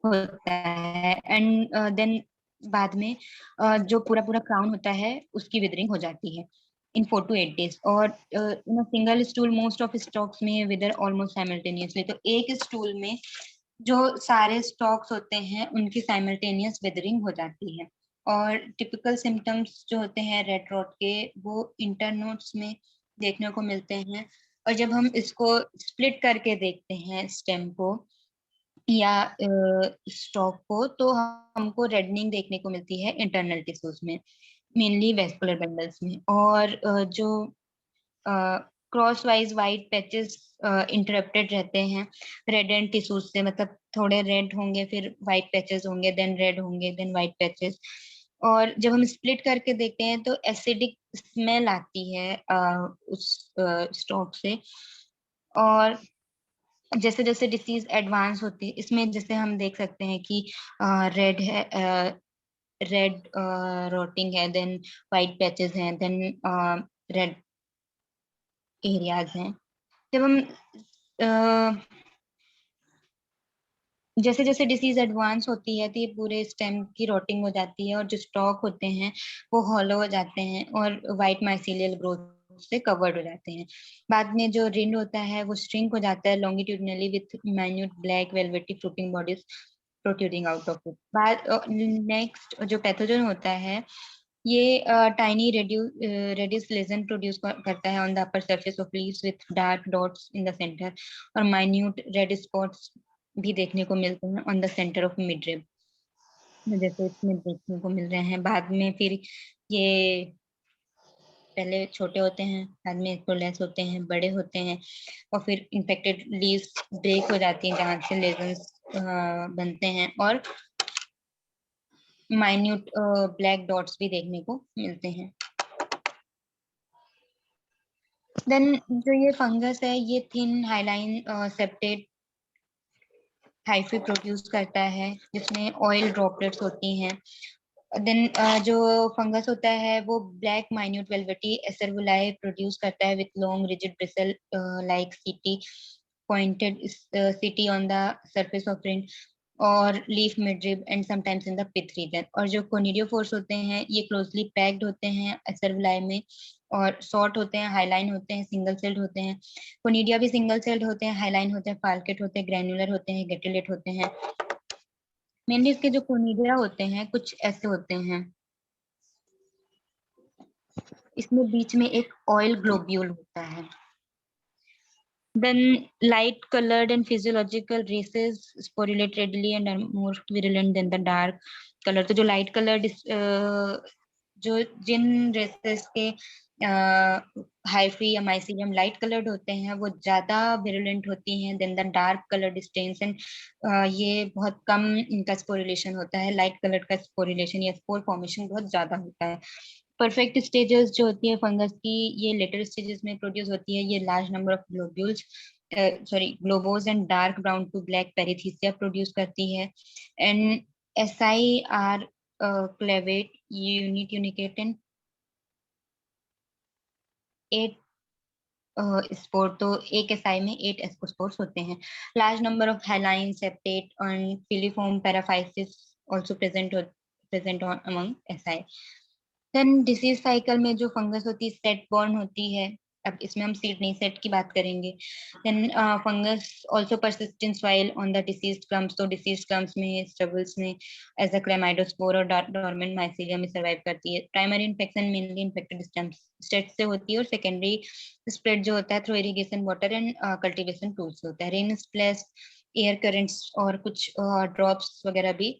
होता है, एंड देन बाद में जो पूरा पूरा क्राउन होता है उसकी विदरिंग हो जाती है इन 4 to 8 days। और in single stool most of stocks में विदर ऑलमोस्ट साइमल्टेनियसली, तो एक स्टूल में जो सारे स्टॉक्स होते हैं उनकी साइमल्टेनियस विदरिंग हो जाती है। और टिपिकल सिम्टम्स जो होते हैं रेड रॉट के वो इंटरनोड्स में देखने को मिलते हैं, और जब हम इसको स्प्लिट करके देखते हैं स्टेम को या स्टॉक को तो हमको रेडनिंग देखने को मिलती है इंटरनल टिश्यूज में, मेनली वेस्कुलर बंडल्स में। और जो cross wise white patches interrupted रहते हैं रेड एंड टिश्यूज से, मतलब थोड़े रेड होंगे फिर वाइट पैचेस होंगे, देन रेड होंगे देन वाइट पैचेस। और जब हम स्प्लिट करके देखते हैं तो एसिडिक स्मेल आती है उस स्टॉक से। और जैसे जैसे डिसीज एडवांस होती है इसमें जैसे हम देख सकते हैं कि रेड है, रेड रोटिंग है, देन वाइट पैचेस हैं, देन रेड एरियाज हैं। जब हम जैसे जैसे डिसीज एडवांस होती है तो ये पूरे स्टेम की रोटिंग हो जाती है, और जो स्टॉक होते हैं वो हॉलो हो जाते हैं और वाइट माइसीलियल ग्रोथ से कवर्ड हो जाते हैं। बाद में जो रिंड होता है वो श्रिंक हो जाता है longitudinally with minute black velvety fruiting bodies protruding out of it. बाद नेक्स्ट जो पैथोजन होता है ये टाइनी रेडियस लेजन प्रोड्यूस करता है on the upper surface of leaves with dark dots in the centre, और माइन्यूट रेड स्पॉट्स भी देखने को मिलते हैं on the centre of midrib, जैसे इसमें देखने को मिल रहे हैं। बाद में फिर ये पहले छोटे होते हैं, बाद में प्रोलेस होते हैं, बड़े होते हैं, और फिर इन्फेक्टेड लीव्स ब्रेक हो जाती हैं जहाँ से लेजन्स बनते हैं, और माइन्यूट ब्लैक डॉट्स भी देखने को मिलते हैं। देन जो ये फंगस है ये thin hyaline septate hyphae produce करता है जिसमें ऑयल ड्रॉपलेट्स होती हैं, देन जो फंगस होता है वो black minute velvety acervuli produce करता है with long rigid bristle like setae pointed city on the surface of print और leaf midrib and sometimes in the pith region. और जो कोनिडियोफोर्स होते हैं ये क्लोजली पैक्ड होते हैं एसरवुलाई में और शॉर्ट होते हैं, हाईलाइन होते हैं, सिंगल सेल्ड होते हैं। कोनिडिया भी सिंगल सेल्ड होते हैं, हाईलाइन होते हैं, फाल्केट होते हैं, ग्रैन्युलर होते हैं, गेटुलेट होते हैं। मेनली इसके जो कोनिडिया होते हैं कुछ ऐसे होते हैं, इसमें बीच में एक ऑयल ग्लोब्यूल होता है। Then light colored and physiological races sporulate readily and are more virulent than the dark color। तो जो light colored जो जिन रेसेस के हाइफी या माइसीलियम लाइट कलर्ड होते हैं वो ज्यादा विरुलेंट होती हैं then the dark coloured strains. And ये बहुत कम इनका स्पोरिलेशन होता है, लाइट कलर का स्पोरिलेशन या स्पोर फॉर्मेशन बहुत ज्यादा होता है। परफेक्ट स्टेजेस जो होती है फंगस की ये लेटर स्टेजेस में प्रोड्यूस होती है। ये large number of globules globose and dark brown to black perithecia produce करती है। And asci are clavate unitunicate 8 spore. तो एक एसआई में 8 एस्कोस्पोर्स होते हैं। Large number of hyaline septate and filiform paraphyses also present among asci. Then disease cycle में जो fungus होती है सेट बॉर्न होती है। अब इसमें हम सीड नहीं सेट की बात करेंगे। Then fungus also persist in soil on the diseased culms. तो डिसीज्ड क्लम्स में स्टबल्स में एज अ क्लेमाइडोस्पोर और डोरमेंट माइसीलियम में सर्वाइव करती है। Primary infection mainly infected state से होती है और सेकेंडरी स्प्रेड जो होता है through irrigation water and cultivation tools होता है। रेन स्प्लैश एयर करंट्स और कुछ ड्रॉप्स वगैरह भी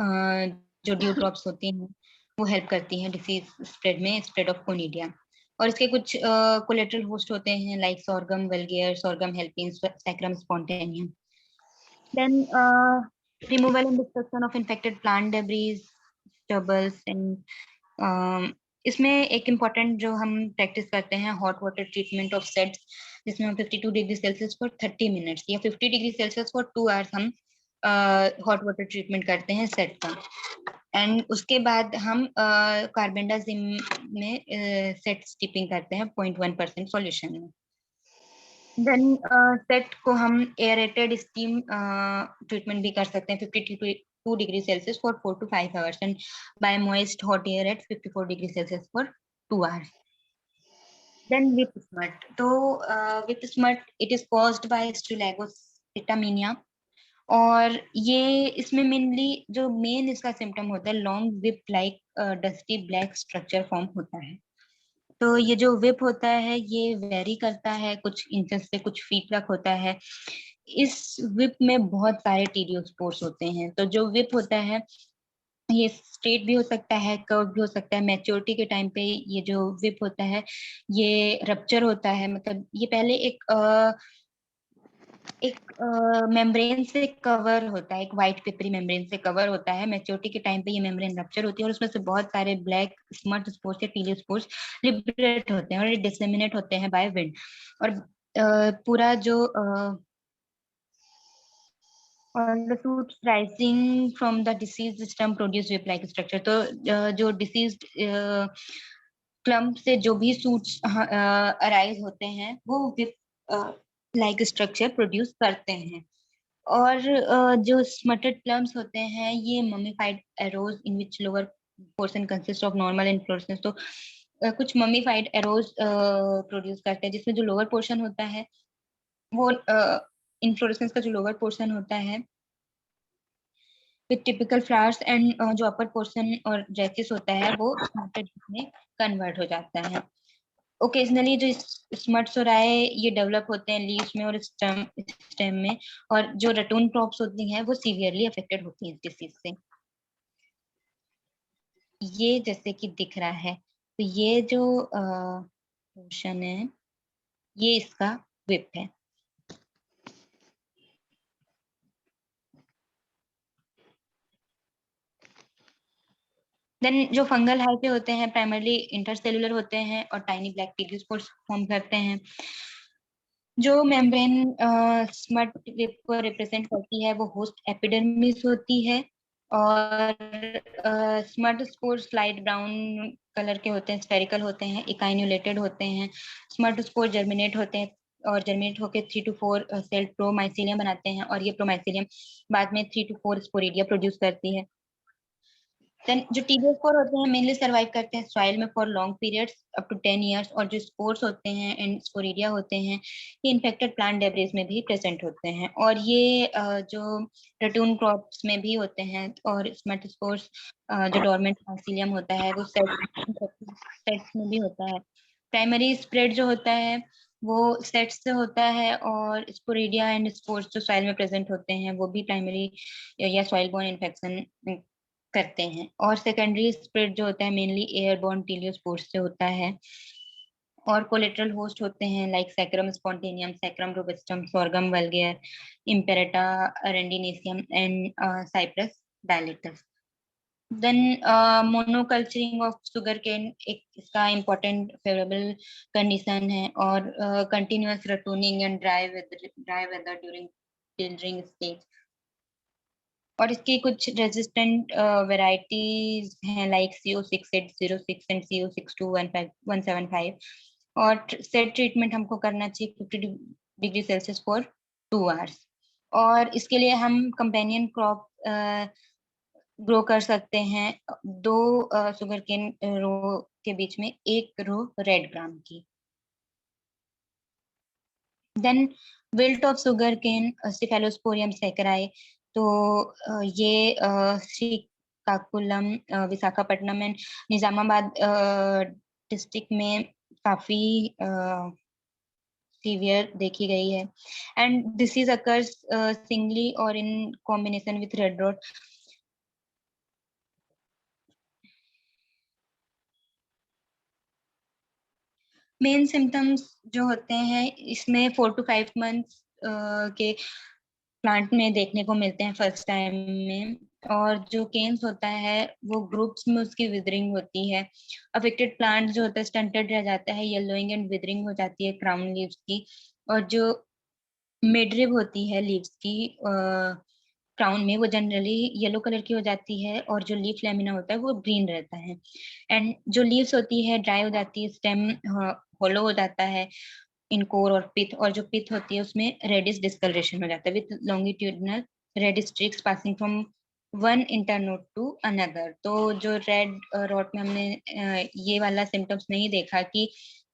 जो ड्यू ड्रॉप्स होती हैं वो हेल्प करती हैं डिसीज स्प्रेड में, स्प्रेड ऑफ कोनिडिया। और इसके कुछ कोलेटरल होस्ट होते हैं like Sorghum vulgare, Sorghum halepense, Saccharum spontaneum. Then removal and destruction of infected plant debris, stubbles and इसमें एक इम्पॉर्टेंट जो हम प्रैक्टिस करते हैं hot water treatment of setts, जिसमें हम 52 डिग्री सेल्सियस फॉर 30 मिनट्स या 50 डिग्री सेल्सियस फॉर 2 आवर्स हम हॉट वाटर ट्रीटमेंट करते हैं सेट का। एंड उसके बाद हम कार्बेंडाजिम में सेट स्टिपिंग करते हैं 0.1% सॉल्यूशन में। देन सेट को हम एयरेटेड स्टीम ट्रीटमेंट भी कर सकते हैं 52 degree Celsius for 4 to 5 hours and by moist hot air at 54 degree Celsius for 2 hours. Then whip smut. तो whip smut it is caused by स्ट्रेगोसिटामिनिया और ये इसमें मेनली जो मेन इसका सिम्टम होता है long whip like dusty black structure form होता है। तो ये जो विप होता है ये वेरी करता है, कुछ इंचेस से कुछ फीट तक होता है। इस विप में बहुत सारे टीडियोस्पोर्स होते हैं। तो जो विप होता है ये स्ट्रेट भी हो सकता है, कर्व भी हो सकता है। मैच्योरिटी के टाइम पे ये जो विप होता है ये रप्चर होता है, मतलब ये पहले एक मेम्ब्रेन से कवर होता है, एक व्हाइट पेपरी मेम्ब्रेन से कवर होता है। मैच्योरिटी के टाइम पे ये मेम्ब्रेन रप्चर होती है और उसमें से बहुत सारे ब्लैक स्मट स्पोर्स या पीले स्पोर्स लिबरेट होते हैं और ये डिसेमिनेट होते हैं बाय विंड। और पूरा जो on the shoots rising from the diseased stem produce whip like structure। तो जो डिसीज्ड क्लम्प से जो भी सूट्स अराइज होते हैं वो विप लाइक स्ट्रक्चर प्रोड्यूस करते हैं। और जो स्मटेड प्लम्स होते हैं ये mummified arrows in which lower portion consist of normal inflorescence. तो कुछ ममीफाइड एरोज प्रोड्यूस करते हैं जिसमें जो लोअर पोर्शन होता है वो इन्फ्लोरेसेंस का जो लोअर पोर्शन होता है विथ टिपिकल फ्लावर्स एंड जो अपर पोर्शन और जैसिस होता है वो स्मटेड में कन्वर्ट हो जाता है। ओकेजनली जो स्मट्स और आए ये डेवलप होते हैं लीव्स में और स्टेम में। और जो रटून क्रॉप्स होती हैं वो सीवियरली अफेक्टेड होती हैं इस डिसीज से। ये जैसे कि दिख रहा है तो ये जो पोर्शन है ये इसका विप है। देन जो फंगल हाइफे होते हैं प्राइमरली इंटरसेलुलर होते हैं और टाइनी ब्लैक टीडियोस्पोर्स फॉर्म करते हैं। जो मेम्ब्रेन स्मट विप को रिप्रेजेंट करती है वो होस्ट एपिडर्मिस होती है और स्मड स्पोर्स लाइट ब्राउन कलर के होते हैं, स्फेरिकल होते हैं, इकाइन्यूलेटेड होते हैं। स्मड स्पोर जर्मिनेट होते हैं और जर्मिनेट होकर 3 to 4 सेल प्रोमाइसीलियम बनाते हैं, और ये प्रोमाइसीलियम बाद में 3 to 4 स्पोरिडिया प्रोड्यूस करती है। देन जो टीबियोस्पोर होते हैं मेनली सर्वाइव करते हैं सॉइल में for long periods up to 10 years, और जो स्पोर्स होते हैं एंड स्पोरिडिया होते हैं ये इन्फेक्टेड प्लांट डेब्रिस में भी प्रेजेंट होते हैं, और ये जो रटून क्रॉप्स में भी होते हैं। और स्मट स्पोर्स जो डोरमेंट माइसीलियम होता है वो सेट्स में भी होता है। प्राइमरी स्प्रेड जो होता है वो सेट्स से होता है, और स्पोरिडिया एंड स्पोर्स जो सॉइल में प्रेजेंट होते हैं वो भी प्राइमरी या सॉइल बोर्न इन्फेक्शन करते हैं। और सेकेंडरी स्प्रेड जो होता है मेनली एयरबोर्न टीलियोस्पोर्स से होता है। और कोलेटरल होस्ट होते हैं like Saccharum spontaneum, Saccharum robustum, Sorghum vulgare, Imperata arundinaceum and Cyperus dilatatus. Then monoculturing of sugar cane एक इसका इम्पोर्टेंट फेवरेबल कंडीशन है, और continuous ratooning and dry weather during tillering stage. और इसकी कुछ रेजिस्टेंट वेराइटीज हैं लाइक CO6806 एंड CO62175। और set treatment हमको करना चाहिए 50 डिग्री सेल्सियस फॉर 2 hours। और इसके लिए हम कंपेनियन क्रॉप ग्रो कर सकते हैं 2 शुगर केन रो के बीच में 1 रो रेड ग्राम की। Then wilt of sugar cane Cephalosporium sacchari. तो ये श्रीकाकुलम, विशाखापट्टनम एंड निजामाबाद डिस्ट्रिक्ट में काफी सीवियर देखी गई है। एंड डिसीज अकर्स सिंगली और in combination with red rot. Main symptoms जो होते हैं इसमें 4 to 5 months के प्लांट में देखने को मिलते हैं फर्स्ट टाइम में। और जो केन्स होता है वो ग्रुप्स में उसकी विदरिंग होती है। अफेक्टेड प्लांट जो होता है स्टंटेड रह जाता है, येलोइंग एंड विदरिंग हो जाती है क्राउन लीव्स की। और जो मिडरिब होती है लीव्स की क्राउन में वो जनरली येलो कलर की हो जाती है, और जो लीफ लेमिना होता है वो ग्रीन रहता है। एंड जो लीव्स होती है ड्राई हो जाती है, स्टेम होलो हो जाता है इन कोर और पिथ। और जो पिथ होती है उसमें रेडिश डिस्कलरेशन हो जाता है with longitudinal red streaks passing from one internode to another. तो जो रेड रॉट में हमने ये वाला सिम्टम्स नहीं देखा कि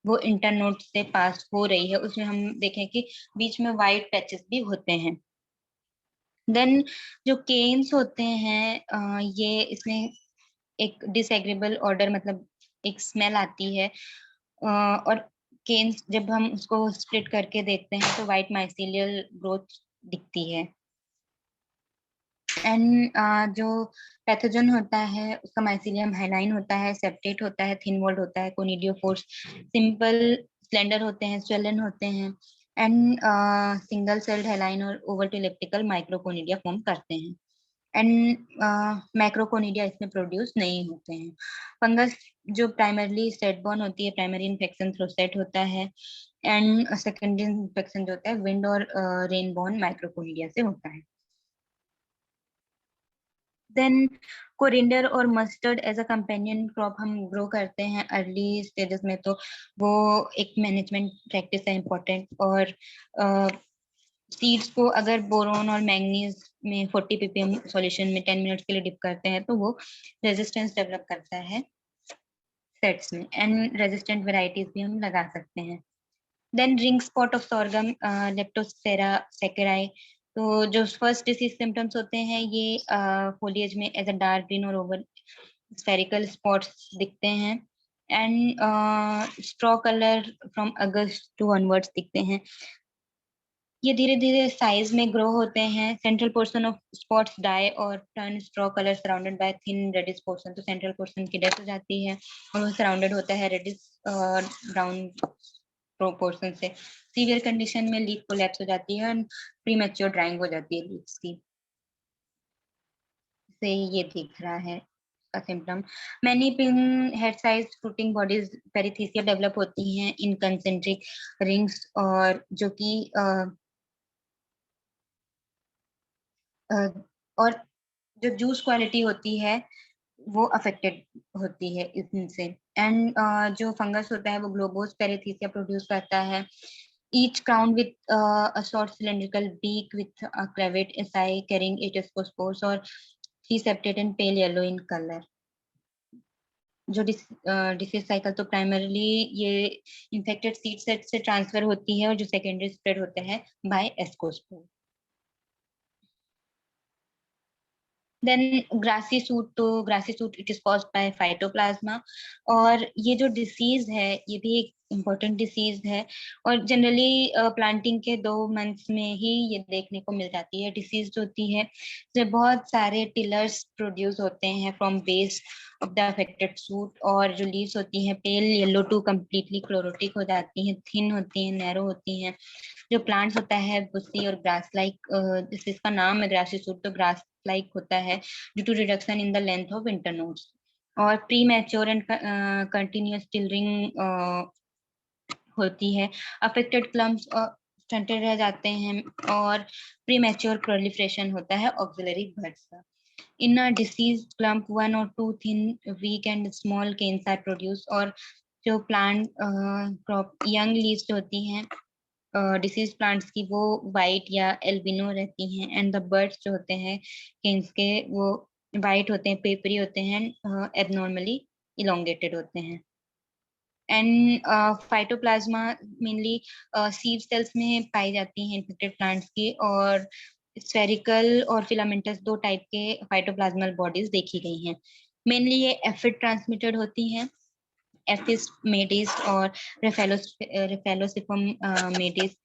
वो इंटरनोड से पास हो रही है, उसमें हम देखें कि बीच में वाइट पैचेस भी होते हैं। देन जो केन्स होते हैं ये इसमें एक डिसएग्रीबल ऑर्डर मतलब एक स्मेल आती है। और केन्स जब हम उसको स्प्लिट करके देखते हैं तो वाइट माइसीलियल ग्रोथ दिखती है। एंड जो पैथोजन होता है उसका माइसीलियम हाइलाइन होता है, सेप्टेट होता है, थिन वॉल्ड होता है, कोनिडियोफोर्स सिंपल स्लेंडर होते हैं, स्वेलन होते हैं। एंड सिंगल सेल्ड हाइलाइन और ओवल टू इलिप्टिकल माइक्रोकोनिडिया फॉर्म करते हैं। एंड मैक्रोकोनिडिया इसमें प्रोड्यूस नहीं होते हैं। फंगस जो प्राइमरली सेटबॉर्न होती है, प्राइमरी इन्फेक्शन थ्रू सेट होता है। एंड सेकेंडरी इन्फेक्शन जो होता है विंड और रेनबॉर्न माइक्रोकोनिडिया से होता है। देन कोरिंडर और mustard as a companion crop हम ग्रो करते हैं अर्ली स्टेजेस में, तो वो एक मैनेजमेंट प्रैक्टिस है इम्पोर्टेंट। और सीड्स को अगर बोरोन और मैंगनीज में 40 ppm सॉल्यूशन में 10 मिनट्स के लिए डिप करते हैं तो वो रेजिस्टेंस डेवलप करता है सेट्स में। एंड रेजिस्टेंट वेराइटीज भी हम लगा सकते हैं। Then ring spot of sorghum Leptosphaeria sacchari. तो जो फर्स्ट डिसीज सिम्टम्स होते हैं ये फोलिएज में एज अ डार्क ग्रीन और ओवर स्फेरिकल स्पॉट्स दिखते हैं। And straw colour from August to onwards दिखते हैं। ये धीरे धीरे साइज में ग्रो होते हैं। Central portion of spots die और turn straw colour surrounded by thin reddish portion. तो सेंट्रल पोर्शन की डेथ हो जाती है और वो सराउंडेड होता है रेडिश ब्राउन प्रोपोर्शन से। सीवियर कंडीशन में लीफ कोलैप्स हो जाती है और प्रीमेच्योर ड्राइंग हो जाती है लीव्स की। से ये दिख रहा है का symptom. Many pin head size fruiting bodies perithecia develop होती हैं इन कंसेंट्रिक रिंग्स, और जो कि और जो जूस क्वालिटी होती है वो अफेक्टेड होती है इनसे। एंड जो फंगस होता है वो ग्लोबोस्पेरेथिसिया प्रोड्यूस करता है। Each crown with a short cylindrical beak with a clavate asci carrying eight spores और three septate and pale yellow in colour. जो डिसीज साइकिल तो प्राइमरली ये इन्फेक्टेड सीड सेट से ट्रांसफर होती है और जो सेकेंडरी स्प्रेड होता है by ascospore. Then grassy shoot it is caused by phytoplasma. और ये जो डिसीज है ये भी एक इम्पोर्टेंट डिसीज है और जनरली प्लांटिंग के 2 मंथ्स में ही ये देखने को मिल जाती है। डिसीज जो होती है जब बहुत सारे टिलर्स प्रोड्यूस होते हैं from base of the affected shoot और जो लीव्स होती हैं pale yellow to completely chlorotic हो जाती हैं, थिन होती हैं, नैरो होती हैं। जो प्लांट्स होता है बुशी और ग्रास लाइक, जिस इसका नाम है ग्रासी सूट तो ग्रास लाइक होता है due to reduction in the length of internodes. और premature and continuous tillering होती है। अफेक्टेड क्लम्स स्टंटेड रह जाते हैं और प्री मैच्योर प्रोलिफरेशन होता है ऑक्सिलरी बड्स का। In a disease clump 1 or 2 thin weak and small canes are produce. और जो प्लांट क्रॉप यंग लीव्स होती हैं डिसीज प्लांट्स की वो वाइट या एल्बिनो रहती हैं एंड द बर्ड्स जो होते हैं केन्स के वो वाइट होते हैं, पेपरी होते हैं, एबनॉर्मली इलोंगेटेड होते हैं। And phytoplasma mainly seed cells में पाई जाती हैं इन्फेक्टेड प्लांट्स की। और स्फेरिकल और फिलामेंटस 2 टाइप के फाइटोप्लाज्मल बॉडीज देखी गई हैं। मेनली ये एफिड ट्रांसमिटेड होती हैं, एफिस मेडिस और रेफेलोसिफम मेडिस,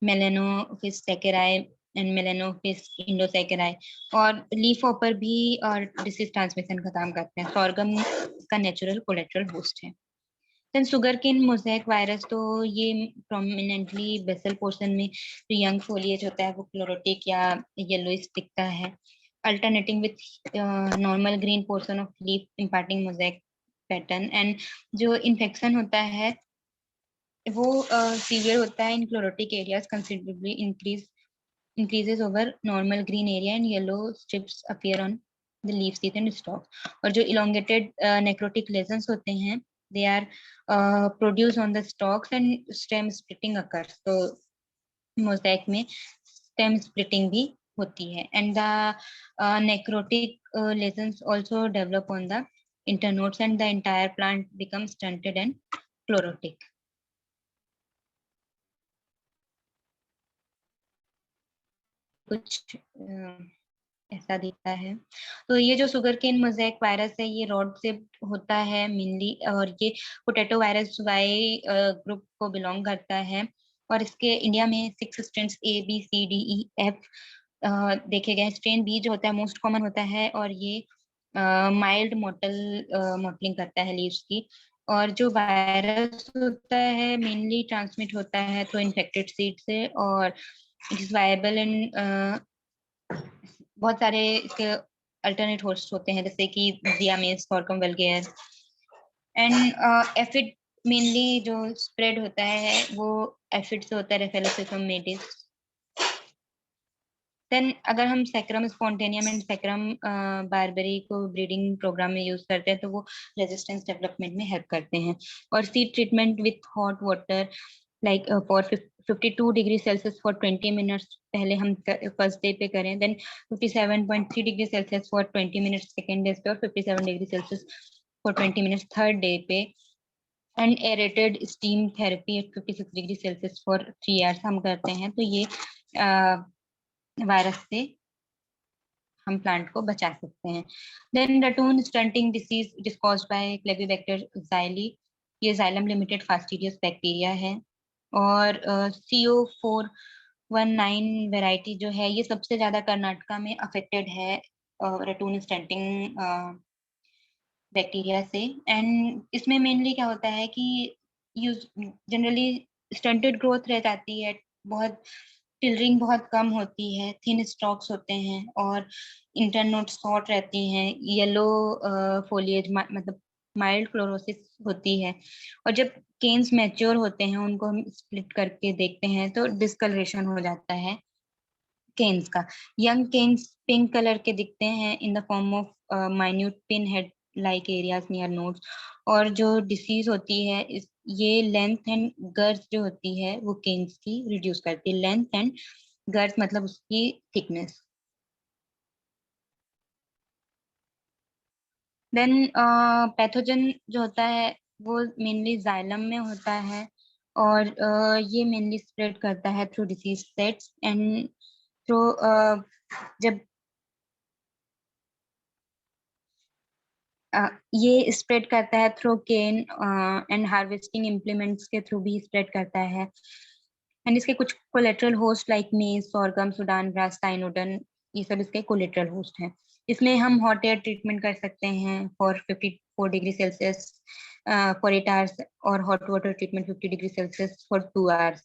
मेलेनोफिस सेकेराई एंड मेलेनोफिस इंडोसेकेराई। और लीफ हॉपर भी और डिसीज ट्रांसमिशन का काम करते हैं। सॉर्गम का नेचुरल कोलेट्रल होस्ट है। Then sugar cane mosaic virus तो ये प्रोमिनेंटली बेसल पोर्शन में जो यंग फोलिएज होता है वो क्लोरोटिक या येलोइश दिखता है, alternating with normal green portion of leaf imparting mosaic pattern. And जो इन्फेक्शन होता है वो सीवियर होता है in chlorotic areas, considerably increases over normal green area and yellow strips appear on the leaf sheath and stalk। और जो elongated necrotic lesions होते हैं they are produced on the stalks and stem splitting occurs। तो mosaic में stem splitting भी होती है and the necrotic lesions also develop on the internodes and the entire plant becomes stunted and chlorotic। कुछ ऐसा दिखता है। तो ये जो सुगर केन मोज़ेक वायरस है ये रॉड से होता है मेनली और ये पोटैटो वायरस वाई ग्रुप को बिलोंग करता है। और इसके इंडिया में 6 strains A B C D E F देखे गए। स्ट्रेन बी जो होता है मोस्ट कॉमन होता है और ये माइल्ड मोटलिंग करता है लीव्स की। और जो वायरस होता है मेनली ट्रांसमिट होता है थ्रू इन्फेक्टेड सीड से और इट इज वायबल इन बहुत सारे इसके अल्टरनेट होस्ट होते हैं जैसे कि जियामेस, सॉर्गम वल्गेर। एंड एफिड मेनली जो स्प्रेड होता है वो एफिड से होता है, रेफेलोसिफम मेडिस। देन अगर हम Saccharum spontaneum and Saccharum barberi को ब्रीडिंग प्रोग्राम में यूज करते हैं तो वो रेजिस्टेंस डेवलपमेंट में हेल्प करते हैं। और seed treatment with hot water like for 52 degree Celsius for 20 minutes पहले हम फर्स्ट डे पे करें, then 57.3 degree Celsius for 20 minutes second day पे और 57 degree Celsius for 20 minutes third day पे। And aerated steam therapy at 56 degree Celsius for 3 hours हम करते हैं। तो ये वायरस से हम प्लांट को बचा सकते हैं। Then ratoon stunting disease it is caused by Clavibacter xyli. ये जाइलम लिमिटेड फास्टिडियस बैक्टीरिया है। और CO419 वेराइटी जो है ये सबसे ज्यादा कर्नाटका में अफेक्टेड है रटून स्टंटिंग बैक्टीरिया से। एंड इसमें मेनली क्या होता है कि यूज जनरली स्टंटेड ग्रोथ रह जाती है, बहुत टिलरिंग बहुत कम होती है, थिन स्टॉक्स होते हैं और इंटरनोड शॉर्ट रहती हैं, येलो फोलिएज मतलब माइल्ड क्लोरोसिस होती है। और जब केन्स मैच्योर होते हैं उनको हम स्प्लिट करके देखते हैं तो डिस्कलरेशन हो जाता है केन्स का। यंग केन्स पिंक कलर के दिखते हैं इन the form of minute pin head like areas near nodes. और जो डिसीज होती है ये लेंथ एंड गर्थ जो होती है वो केन्स की रिड्यूस करती है। लेंथ एंड गर्थ मतलब उसकी थिकनेस। देन पैथोजन जो होता है वो मेनली जाइलम में होता है, और ये मेनली स्प्रेड करता है through disease sets and through जब ये स्प्रेड करता है through cane and harvesting implements के थ्रू भी स्प्रेड करता है। एंड इसके कुछ collateral host like maize, sorghum, Sudan grass, Cynodon, ये सब इसके कोलेटरल होस्ट हैं। इसमें हम हॉट एयर ट्रीटमेंट कर सकते हैं for 54 degree Celsius for 8 hours, और hot water treatment 50 degree Celsius for 2 hours,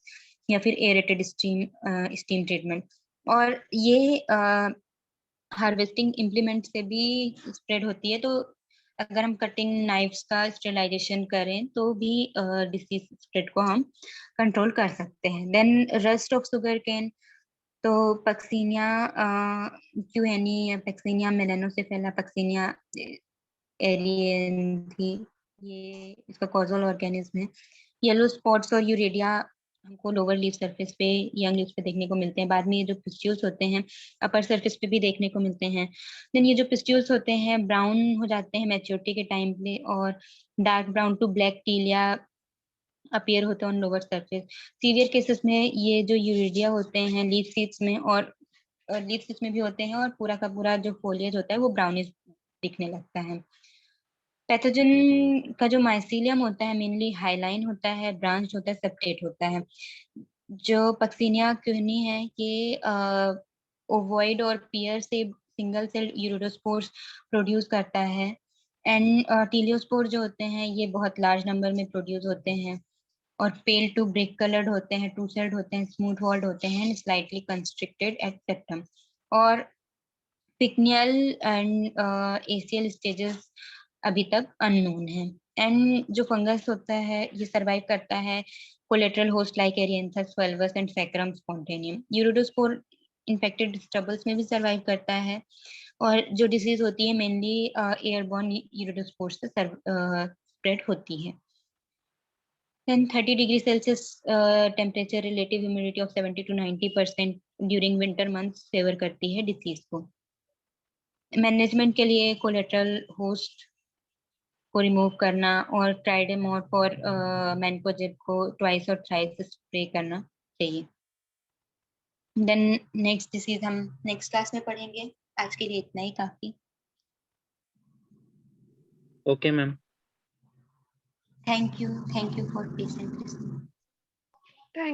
या फिर एरेटेड स्टीम ट्रीटमेंट। और ये हार्वेस्टिंग इम्प्लीमेंट से भी स्प्रेड होती है। तो अगर हम कटिंग नाइफ्स का स्टेरिलाइजेशन करें तो भी डिसीज स्प्रेड को हम कंट्रोल कर सकते हैं। Then rust of sugar cane, तो पक्सीनिया क्यूहेनी या पक्सीनिया मेलानोसेफेला, पक्सीनिया एरियंथी, ये इसका कॉजल ऑर्गेनिज्म है। येलो स्पॉट्स और यूरेडिया हमको लोअर लीफ सरफेस पे, यंग लीव्स पे देखने को मिलते हैं। बाद में ये जो पिस्ट्यूल्स होते हैं अपर सरफेस पे भी देखने को मिलते हैं। देन ये जो पिस्ट्यूल्स होते हैं ब्राउन हो जाते हैं मैच्योरिटी के टाइम पे, और dark brown to black telia appear होते हैं on lower surface. Severe cases में ये जो यूरिडिया होते हैं लीफ सीड्स में, और लीफ सीड्स में भी होते हैं, और पूरा का पूरा जो फोलियज होता है वो ब्राउनिश दिखने लगता है। पैथोजन का जो माइसीलियम होता है मेनली हाईलाइन होता है, ब्रांच होता है, सेप्टेट होता है। जो पक्सीनिया क्यूहनी है ये ओवॉइड और पियर से सिंगल सेल यूरोडोस्पोर्स प्रोड्यूस करता है। एंड टीलियोस्पोर जो होते हैं ये बहुत लार्ज नंबर में प्रोड्यूस होते हैं, और पेल टू ब्रिक कलर्ड होते हैं, टू सेल्ड होते हैं, स्मूथ वॉल्ड होते हैं, स्लाइटली कंस्ट्रिक्टेड एट सेप्टम। और पिक्नियल एंड एसीएल स्टेजेस अभी तक अननोन है। एंड जो फंगस होता है ये सरवाइव करता है collateral host like Erianthus fulvus and Saccharum spontaneum. Urediospore infected stubbles में भी सरवाइव करता है। और जो डिसीज होती है मेनली एयरबॉर्न यूरोडोस्पोर से स्प्रेड होती है। Then 30 degree Celsius temperature, relative humidity of 70 to 90% during winter months favour करती है डिसीज को। मैनेजमेंट के लिए कोलेटरल होस्ट को रिमूव करना, और ट्राइडेमोट और मैनकोजेब को ट्वाइस और थ्राइस स्प्रे करना चाहिए। देन नेक्स्ट डिसीज हम नेक्स्ट क्लास में पढ़ेंगे। आज के लिए इतना ही काफी। Okay ma'am. Thank you for patient listening.